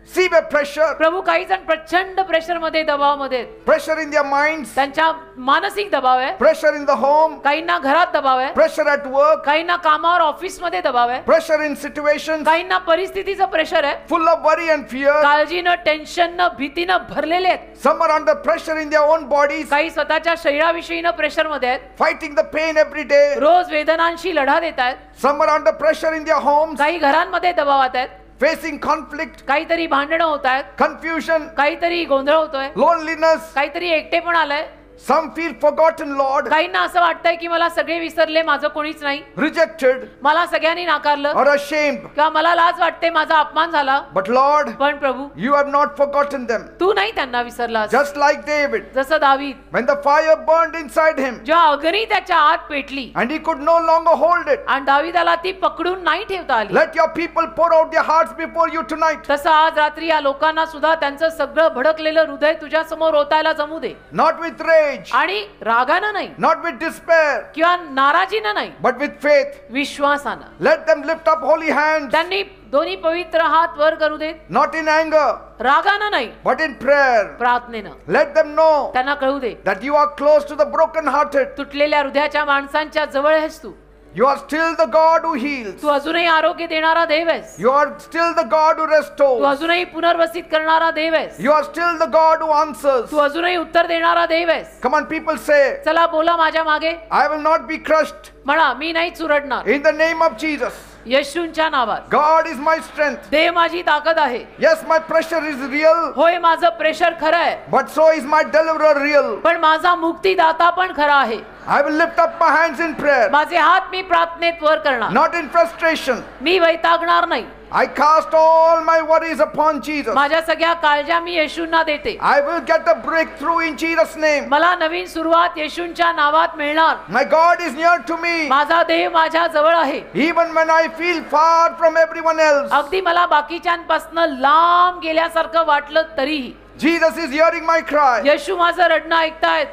severe pressure, प्रभू काही जण प्रचंड प्रेशर मध्ये दबावामध्ये आहेत. pressure in their minds, त्यांच्या मानसिक दबाव आहे, pressure in the home, काहींना घरात दबाव आहे, pressure at work, काहींना कामावर ऑफिस मध्ये दबाव आहे, pressure in situations, काहींना परिस्थितीचं प्रेशर आहे, full of worry and fear. काळजीनं टेन्शननं भीतीनं भरलेले आहेत. Some are under pressure in their own bodies, काही स्वतःच्या शरीराविषयीनं प्रेशर मध्ये आहेत, fighting the pain every day. रोज वेदनांशी लढा देत आहेत. Some are under pressure in their homes, काही घरांमध्ये दबावात आहेत, facing conflict, काहीतरी भांडणं होत आहेत, confusion, काहीतरी गोंधळ होतोय, loneliness. काहीतरी एकटेपण आलंय. Some feel forgotten, Lord, काहींना असं वाटतंय की मला सगळे विसरले, माझं कोणीच नाही, rejected मला सगळ्यांनी नाकारलं, or ashamed. किंवा मला लाज वाटते, माझा अपमान झाला. But Lord, पण प्रभू you have not forgotten them. तू नाही त्यांना विसरलास. Just like David, जसं दावीद, when the fire burned inside him जेव्हा अग्नी त्याच्या आत पेटली and he could no longer hold it. आणि दावीदाला ती पकडून नाही ठेवता आली, Let your people pour out their hearts before you tonight. तसं आज रात्री या लोकांना सुद्धा त्यांचं सगळं भडकलेलं हृदय तुझ्या समोर ओतायला जमू दे. Not with rage, आणि रागानं नाही not with despair, किंवा नाराजीनं नाही, but with faith. विश्वासानं. Let them lift up holy hands, त्यांनी दोन्ही पवित्र हात वर करू देत, not in anger, रागानं नाही, but in prayer. प्रार्थनेनं. Let them know त्यांना कळू दे that you are close to the broken-hearted. तुटलेल्या हृदयाच्या माणसांच्या जवळ आहेस तू. You are still the God who heals. तू अजूनही आरोग्य देणारा देव आहेस. You are still the God who Tu restores. अजूनही पुनर्वसित करणारा देव आहेस. You are still the God who answers. तू अजूनही उत्तर देणारा देव आहेस. Come on, people say, चला बोला माझ्या मागे, I will not be crushed. म्हणा मी नाही चुरडणार. In the name of Jesus. येशूंच्या नावात. God is my strength. देव माझी ताकद आहे. Yes, my pressure is real, होय माझं प्रेशर खरं आहे, but so is my deliverer real. पण माझा मुक्तीदाता पण खरा आहे. I will lift up my hands in prayer, माझे हात मी प्रार्थनेत वर करणार, not in frustration. मी वैतागणार नाही. I cast all my worries upon Jesus. माझ्या सगळ्या काळजा मी येशूंना देते. I will get a breakthrough in Jesus' name. मला नवीन सुरुवात येशूंच्या नावात मिळणार. My God is near to me, माझा देव माझ्या जवळ आहे. even when I feel far from everyone else. अगदी मला बाकीच्यांपासून लांब गेल्यासारखं वाटलं तरीही Jesus is hearing my cry. येशू माझं रडणं ऐकतायत.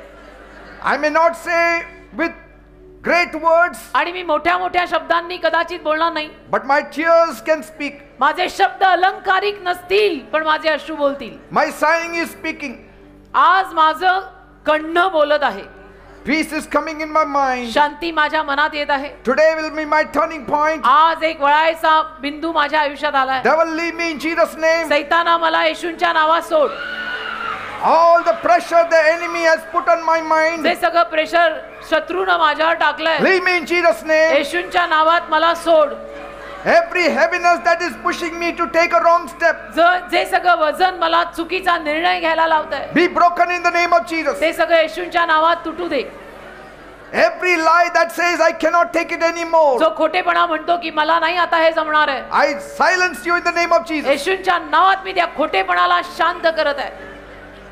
I may not say with great words, आणि मी मोठ्या मोठ्या शब्दांनी कदाचित बोलणार नाही. but my tears can speak. माझे शब्द अलंकारिक नसतील, पण माझे अश्रू बोलतील. My sighing is speaking. आज माझं कण्ण बोलत आहे. Peace is coming in my mind. शांती माझ्या मनात येत आहे. Today will be my turning point. आज एक वळायचा बिंदू माझ्या आयुष्यात आलाय. Devil, leave me in Jesus' name. सैताना मला येशूंच्या नावात सोड. All the pressure the enemy has put on my mind, जे सगळं प्रेशर शत्रूनं माझ्यावर टाकलंय, leave me in Jesus' name. येशूंच्या नावात मला सोड. Every heaviness that is pushing me to take a wrong step, जे सगळं वजन मला चुकीचा निर्णय घ्यायला लावतंय, be broken in the name of Jesus. ते सगळं येशूंच्या नावात तुटू दे. Every lie that says I cannot take it anymore, जो खोटेपणा म्हणतो की मला नाही आता हे जमणार आहे, I silence you in the name of Jesus. येशूंच्या नावात मी त्या खोटेपणाला शांत करत आहे.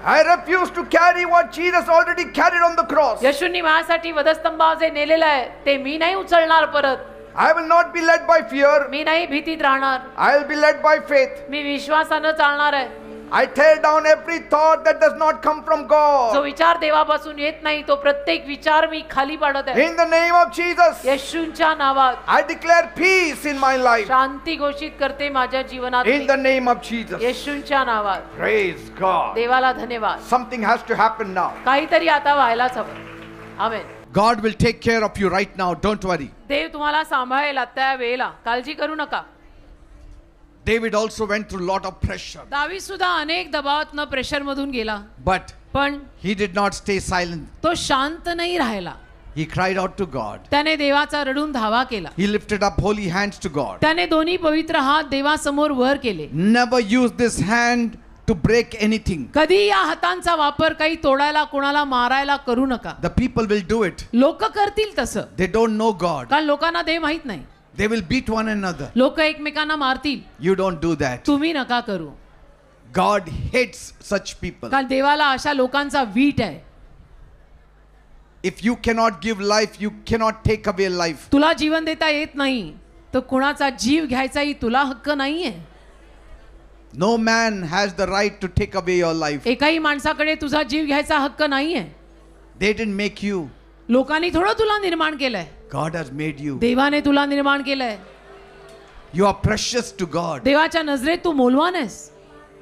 I refuse to carry what Jesus already carried on the cross. येशूंनी माझ्यासाठी वधस्तंभावर जे नेलेलं आहे ते मी नाही उचलणार परत. I will not be led by fear. मी नाही भीतीत राहणार, I will be led by faith. मी विश्वासानं चालणार आहे. I tear down every thought that does not come from जो God. विचार देवापासून येत नाही तो प्रत्येक विचार मी खाली पाडत आहे. In the name of Jesus, येशूंच्या नावात I declare peace in my life. शांती घोषित करते माझ्या जीवनात. In the name of Jesus. येशूंच्या नावात. Praise God. देवाला धन्यवाद. Something has to happen now. काहीतरी आता व्हायलाच हवं. आमेन. God will take care of you right now. Don't worry. देव तुम्हाला सांभाळेल त्या वेळेला, काळजी करू नका. David also went through a lot of pressure. दावीद सुद्धा अनेक दबावातनं प्रेशर मधून गेला, But पण he did not stay silent. तो शांत नाही राहिला. He cried out to God. त्याने देवाचा रडून धावा केला. He lifted up holy hands to God. त्याने दोन्ही पवित्र हात देवासमोर वर केले. Never use this hand to break anything. कधी या हातांचा वापर काही तोडायला, कोणाला मारायला करू नका. The people will do it. लोक करतील तसं, They don't know God. कारण लोकांना देव माहित नाही. They will beat one another. लोक एकमेकांना मारतील. You don't do that. तुम्ही नका करू. God hates such people. कारण देवाला अशा लोकांचा वीट आहे. If you cannot give life, you cannot take away life. तुला जीवन देता येत नाही तर कुणाचा जीव घ्यायचाही तुला हक्क नाहीये. No man has the right to take away your life. एकाही माणसाकडे तुझा जीव घ्यायचा हक्क नाहीये. They didn't make you. लोकांनी थोडं तुला निर्माण केलंय, God has made you. देवाने तुला निर्माण केलंय. You are precious to God. देवाच्या नजरेत तू मौल्यवान आहेस.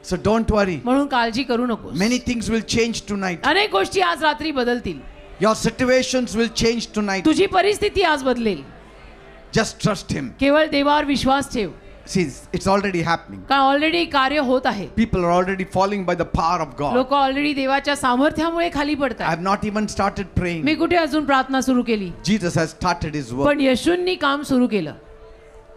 So don't worry. म्हणून काळजी करू नकोस. Many things will change tonight. अनेक गोष्टी आज रात्री बदलतील. Your situations will change tonight. तुझी परिस्थिती आज बदलेल. Just trust him. केवळ देवावर विश्वास ठेव. See, it's already happening. का ऑलरेडी कार्य होत आहे. People are already falling by the power of God. लोक ऑलरेडी देवाच्या सामर्थ्यामुळे खाली I पडतात. have not even started praying. मी कुठे अजून प्रार्थना सुरू केली. Jesus has started his work. पण येशूंनी काम सुरू केलं.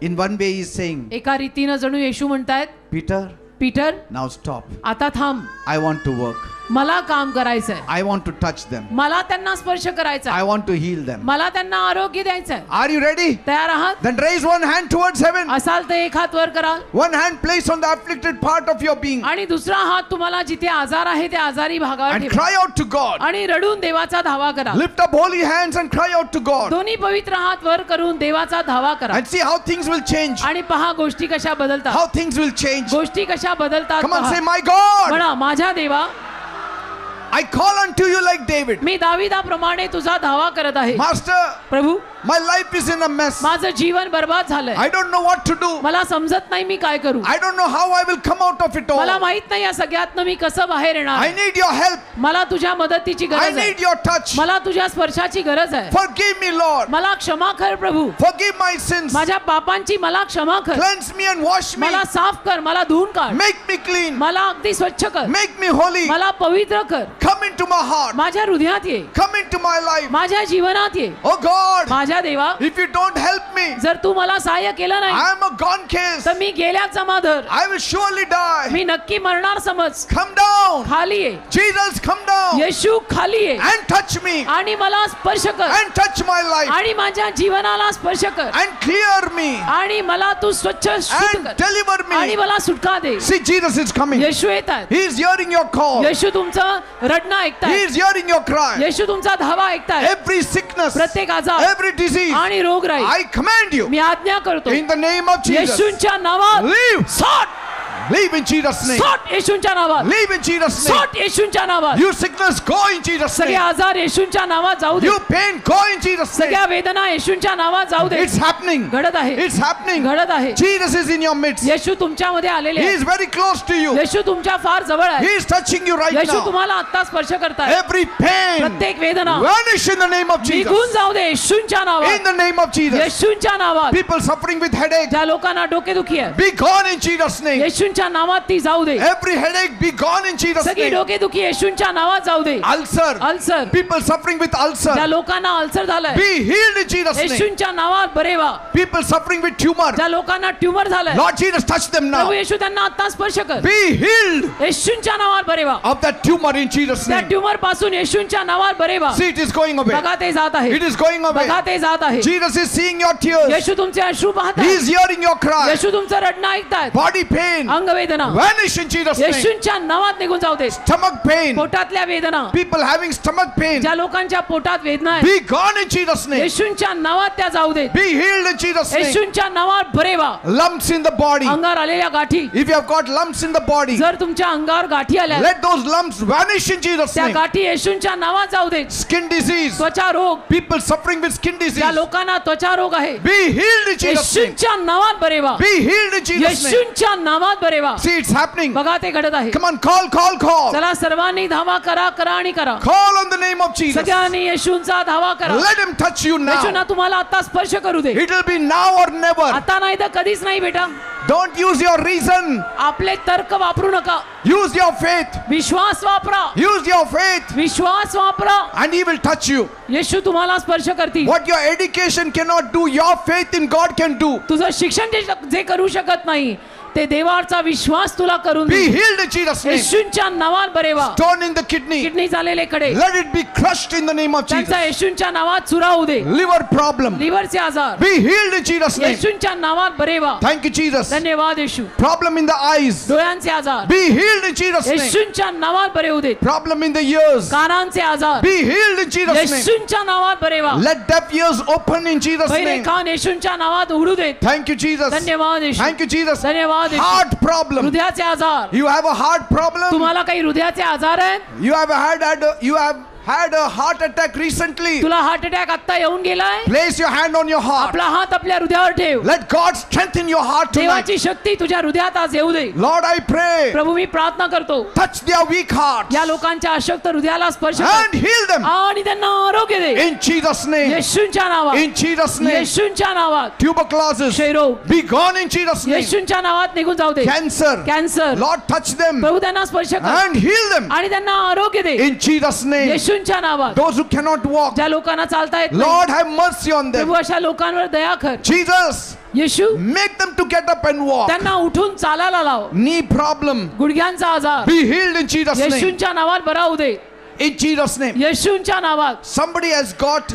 In one way he is saying, एका रीतीनं जणू येशू म्हणतायत, Peter, पीटर now stop. आता थांब. I want to work. मला काम करायचंय. I want to touch them. मला त्यांना स्पर्श करायचा. I want to heal them. मला त्यांना आरोग्य द्यायचंय. Are you ready? तयार आहात? Then raise one hand towards heaven. असाल तर एक हात वर कराल. One hand placed on the afflicted part of your being. आणि दुसरा हात तुम्हाला जिथे आजार आहे त्या आजारी भागावर And ठेवा. cry out to God. आणि रडून देवाचा धावा करा. Lift up holy hands and cry out to God. दोन्ही पवित्र हात वर करून देवाचा धावा करा. And see how things will change. आणि पहा गोष्टी कशा बदलतात. How things will change. गोष्टी कशा बदलतात. Come on, पहा. say, my God. म्हणा माझ्या देवा, I call unto you like David. मी दाविदाप्रमाणे तुझा धावा करत आहे. Master, Prabhu, my life is in a mess. माझं जीवन बर्बाद झालंय. I don't know what to do. मला समजत नाही मी काय करू. I don't know how I will come out of it मला all. माहित नाही या सगळ्यातनं मी कसं बाहेर येणार. I need your help. मला तुझ्या मदतीची I गरज आहे. need your touch. मला तुझ्या स्पर्शाची गरज आहे. Forgive me, Lord. मला क्षमा कर प्रभू. Forgive my sins. माझ्या पापांची मला क्षमा कर. Cleanse me and wash me. मला साफ कर, मला धुवून काढ. Make me clean. मला अगदी स्वच्छ कर. Make me holy. मला पवित्र कर. Come into my heart. माझ्या हृदयात ये. Come into my life. माझ्या जीवनात ये. Oh God, माझ्या देवा, if you don't help me, जर तू मला सहाय्य केलं नाही I am a gone case. तर मी गेल्या जमाधर, I will surely die. मी नक्की मरणार समज. Come down. खाली ये. Jesus, come down. येशू खाली ये. And touch me. आणि मला स्पर्श कर. And touch my life. आणि माझ्या जीवनाला स्पर्श कर. And clear me. आणि मला तू स्वच्छ शुद्ध And कर. deliver आणि me. मला सुटका दे. See, Jesus is coming. येशू येत आहेत. He is hearing your call. येशू तुमचं रडणं He ऐकताय. is hearing your cry. येशू तुमचा धावा ऐकताय. Every sickness, प्रत्येक आजार every disease, आणि रोगराई I command you मी आज्ञा करतो in the name of Jesus. येशूंच्या नावात Leave. सोड. Leave in Jesus' name. सोड येशूंच्या नावात. Leave in Jesus' name. सोड येशूंच्या नावात. You sickness, go in Jesus' सगळे name. आजार येशूंच्या नावात जाऊ दे. You pain, go in Jesus' name. सगळ्या वेदना येशूंच्या नावात जाऊ दे. It's happening. घडत आहे. It's happening. घडत आहे. Jesus is in your midst. येशू तुमच्यामध्ये आलेले He आहे. is very close to you. येशू तुमच्या फार जवळ He आहे. is touching you right Yeshu now. तुम्हाला आता स्पर्श करताय. Every pain प्रत्येक वेदना vanish in the name of निघून Jesus. जाऊ दे येशूंच्या In नावात. the name of Jesus. येशूंच्या नावात. People suffering with headache, ज्या लोकांना डोकेदुखी आहे be gone in Jesus' name. येशूंच्या नावात ती जाऊ दे. Every headache, be gone in Jesus' सगळी name. डोकेदुखी येशूंच्या नावात जाऊ दे. Ulcer, ulcer, people suffering with ज्या ulcer, लोकांना अल्सर झालाय be healed in Jesus' name. येशूंच्या नावात बरे व्हा. People suffering with tumor, ज्या लोकांना ट्यूमर झालाय Lord Jesus, touch them प्रभू now. येशू त्यांना आता स्पर्श कर. Be healed येशूंच्या नावात बरे व्हा. of that tumor in Jesus' त्या name. ट्यूमर पासून येशूंच्या नावात बरे व्हा. See, it is going away. बघा ते जात आहे. It is going away. बघा ते जात आहे. Jesus is seeing your tears. येशू तुमचे अश्रू He पाहतात. is hearing your cry. येशू तुमचं रडणं ऐकतायत. Body pain, अंगवेदना vanish in Jesus' name. येशूंच्या नावात निघून जाऊ दे. Stomach pain, पोटातल्या वेदना, people having stomach pain, ज्या लोकांच्या पोटात वेदना आहे be gone in Jesus' name. येशूंच्या नावात त्या जाऊ दे. Be healed in Jesus' name. येशूंच्या नावात बरे व्हा. Lumps in the body. अंगावर आलेल्या गाठी, If you have got lumps in the body, जर तुमच्या अंगावर गाठी आल्या let those lumps vanish in Jesus' त्या name. गाठी येशूंच्या नावात जाऊ दे. Skin disease, त्वचा रोग, people suffering with skin disease, ज्या लोकांना त्वचा रोग आहे be healed in Jesus' name. येशूंच्या नावात बरे व्हा. Be healed in Jesus' name. येशूंच्या नावात बरे व्हा. See, it's happening. बघा ते घडत आहे. Come on, call, call, call. चला सर्वांनी धावा करा, करा आणि करा. Call on the name of Jesus. सगळ्यांनी येशूंचा धावा करा. Let him touch you येशूंना now. तुम्हाला आता स्पर्श करू दे. It will be now or never. आता नाही तर कधीच नाही बेटा. Don't use your reason. आपले तर्क वापरू नका. Use your faith. विश्वास वापरा. Use your faith विश्वास वापरा. and he will touch you. येशू तुम्हाला स्पर्श करतील. What your education cannot do, your faith in God can do. तुझं शिक्षण जे करू शकत नाही ते देवाचा विश्वास तुला करून Be they. healed in Jesus' name. येशूंच्या नावात बरे व्हा. Stone in the kidney, kidney झालेले कडे let it be crushed in the name of Jesus. त्यांचा येशूंच्या नावात चुरा होऊ दे. Liver problem, लिव्हरचे आजार be healed in Jesus' name. येशूंच्या नावात बरे व्हा. Thank you, Jesus. धन्यवाद येशू. Problem in the eyes, डोळ्यांचे आजार be healed in Jesus' name. येशूंच्या नावात बरे होऊ दे. Problem in the ears, कानांचे आजार be healed in Jesus' name. येशूंच्या नावात बरे व्हा. Let deaf ears open in Jesus' बहिरे name. कान येशूंच्या नावात उघडू देत. Thank you, Jesus. धन्यवाद येशू. Thank you, Jesus. धन्यवाद येशू. Heart problem. हृदयाचे आजार, You have a heart problem. तुम्हाला काही हृदयाचे आजार आहेत. You have had a heart attack recently, तुला हार्ट अटॅक आता येऊन गेलाय, place your hand on your heart. आपला हात आपल्या हृदयावर ठेव. Let God strengthen your heart tonight. देवाची शक्ती तुझ्या हृदयात आज येऊ दे. Lord, I pray, प्रभू मी प्रार्थना करतो, touch their weak hearts या लोकांच्या अशक्त हृदयाला स्पर्श कर and heal them आणि त्यांना आरोग्य दे. in Jesus' name. येशूंच्या नावात, In Jesus' name. येशूंच्या नावात Tuberculosis, क्षयरोग be gone in Jesus' name. येशूंच्या नावात निघून जाऊ दे. Cancer, cancer Lord, touch them प्रभू त्यांना स्पर्श कर and heal them आणि त्यांना आरोग्य दे. in Jesus' name. येशूंच्या नावात Those who cannot walk, ज्या लोकांना चालता येत नाही, Lord, have mercy on them. प्रभू अशा लोकांवर दया कर. Jesus, Yeshu make them to get up and walk. त्यांना उठून चालायला लाव. Knee problem, गुडघ्यांचा आजार be healed in Jesus' name. येशूंच्या नावात बरा होऊ दे. In Jesus' name. येशूंच्या नावात. Somebody has got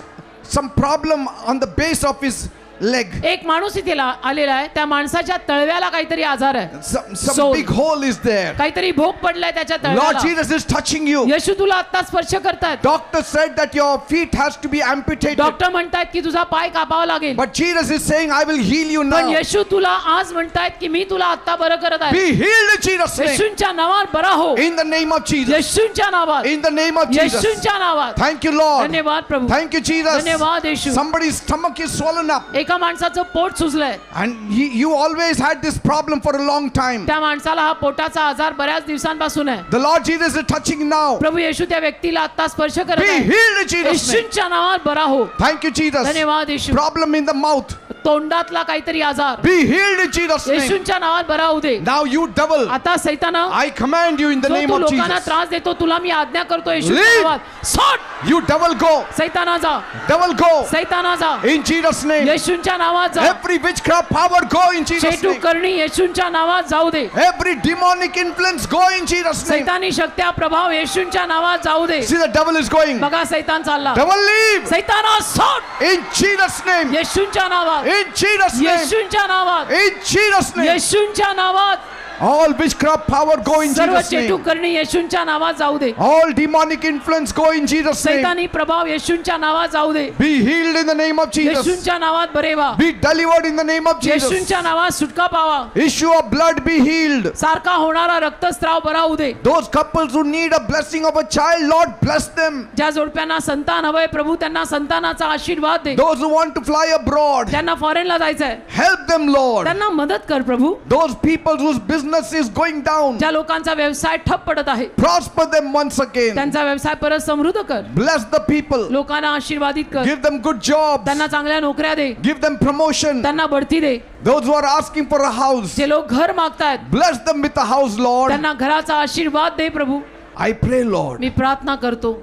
some problem on the base of his leg. एक माणूस इथे आलेला आहे, त्या माणसाच्या तळव्याला काहीतरी आजार आहे, Some Soul. big hole is there. काहीतरी भोग पडलाय त्याच्या Lord तळव्याला. Jesus is touching you. येशू तुला आता स्पर्श करतात. Doctor said that your feet has to be amputated. Doctor म्हणतात की तुझा पाय कापावा लागेल, But Jesus is saying, I will heal you पण now. येशू तुला आज म्हणतायत की मी तुला आता बरं करत आहे. Be healed in Jesus' name. येशूंच्या नावात बरा हो. In the name of Jesus. येशूंच्या नावात, In the name of Jesus. येशूंच्या नावात. Thank you, Lord. धन्यवाद प्रभू. Thank you, Jesus. धन्यवाद येशू. Somebody's stomach is swollen up. एका माणसाचं पोट सुजलंय, And you always had this problem for a long time. त्या माणसाला हा पोटाचा आजार बऱ्याच दिवसांपासून आहे. The Lord Jesus is touching now. प्रभू येशू त्या व्यक्तीला आता स्पर्श करत Be आहे. healed in Jesus' name. येशूंच्या नावात बरा हो. Thank you, Jesus. धन्यवाद येशू. Problem in the mouth. तोंडातला काहीतरी आजार Be healed in Jesus' name. येशूंच्या नावात बरा होऊ दे. Now you devil, आता सैताना, I command you in the जो name तू of लोकांना Jesus. त्रास देतो, तुला मी आज्ञा करतो येशूच्या Leave. नावात. सोड. You devil go. सैताना जा, Devil go. सैताना जा, In Jesus' name. येशूंच्या नावात जा. Every witchcraft power go in Jesus' चेटू name. करणी येशूंच्या नावात जाऊ दे. Every demonic influence go in Jesus' name. सैतानी शक्त्या प्रभाव येशूंच्या नावात जाऊ दे. See, the devil is going. बघा सैतान चालला. Devil leave. सैताना सोड. In Jesus' name. येशूंच्या नावात, In Jesus' name. येशूंच्या नावात, In Jesus' name. येशूंच्या नावात. All witchcraft power go in सर्व Jesus' चेटू name. करणी येशूंच्या नावात जाऊ दे. All demonic influence go in Jesus' name. सैतानी प्रभाव येशूंच्या नावात जाऊ दे. Be healed in the name of Jesus. येशूंच्या नावात बरे व्हा. Be delivered in the name of Jesus. येशूंच्या नावात सुटका पावा. Issue of blood be healed. सारखा होणारा रक्तस्राव बरा होऊ दे. Those couples who need a blessing of a child, Lord bless them. ज्या जोडप्यांना संतान हवंय, प्रभू त्यांना संतानाचा आशीर्वाद दे. Those who want to fly abroad, त्यांना फॉरेनला जायचंय, help them, Lord. त्यांना मदत कर प्रभू. Those people whose business is going down, ज्या लोकांचा व्यवसाय ठप पडत आहे, prosper them once again. त्यांचा व्यवसाय परत समृद्ध कर. Bless the people. लोकांना आशीर्वादित कर. Give them good jobs. त्यांना चांगल्या नोकऱ्या दे. Give them promotion. त्यांना बढती दे. Those who are asking for a house, जे लोक घर मागतायत, bless them with a house, Lord. त्यांना घराचा आशीर्वाद दे प्रभू. I pray, Lord. मी प्रार्थना करतो,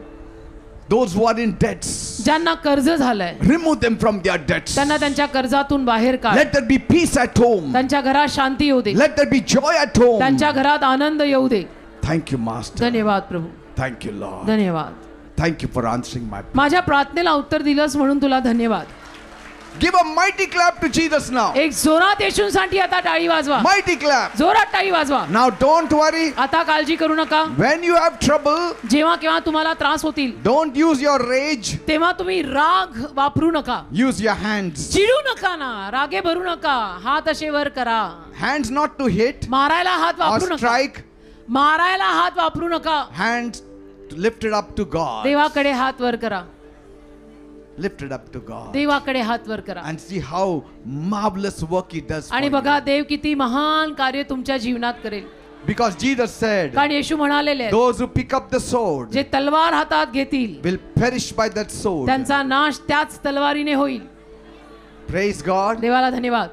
Those who are in debts, ज्यांना कर्ज झालंय, remove them from their debts. त्यांना त्यांच्या कर्जातून बाहेर काढ. Let there be peace at home. त्यांच्या घरात शांती येऊ दे. Let there be joy at home. त्यांच्या घरात आनंद येऊ दे. Thank you, Master. धन्यवाद प्रभू. Thank you, Lord. धन्यवाद. Thank you for answering my prayer. माझ्या प्रार्थनेला उत्तर दिलंस म्हणून तुला धन्यवाद. Give a mighty clap to Jesus now. एक जोरात येशूंसाठी आता टाळी वाजवा. Mighty clap. जोरात टाळी वाजवा. Now don't worry. आता काळजी करू नका. When you have trouble, जेव्हा केव्हा तुम्हाला त्रास होतील, don't use your rage. तेव्हा तुम्ही राग वापरू नका. Use your hands. चिडू नका ना, रागे भरू नका. हात असे वर करा. Hands not to hit मारायला हात or वापरू नका. strike. मारायला हात वापरू नका. Hands lifted up to God. देवाकडे हात वर करा. Lifted up to God. देवाकडे हात वर करा. And see how marvelous work He does for आणि you. बघा देव किती महान कार्य तुमच्या जीवनात करेल. Because Jesus said, कारण येशू म्हणालेले आहेत, those who pick up the sword जे तलवार हातात घेतील will perish by that sword. त्यांचा नाश त्याच तलवारीने होईल. Praise God. देवाला धन्यवाद.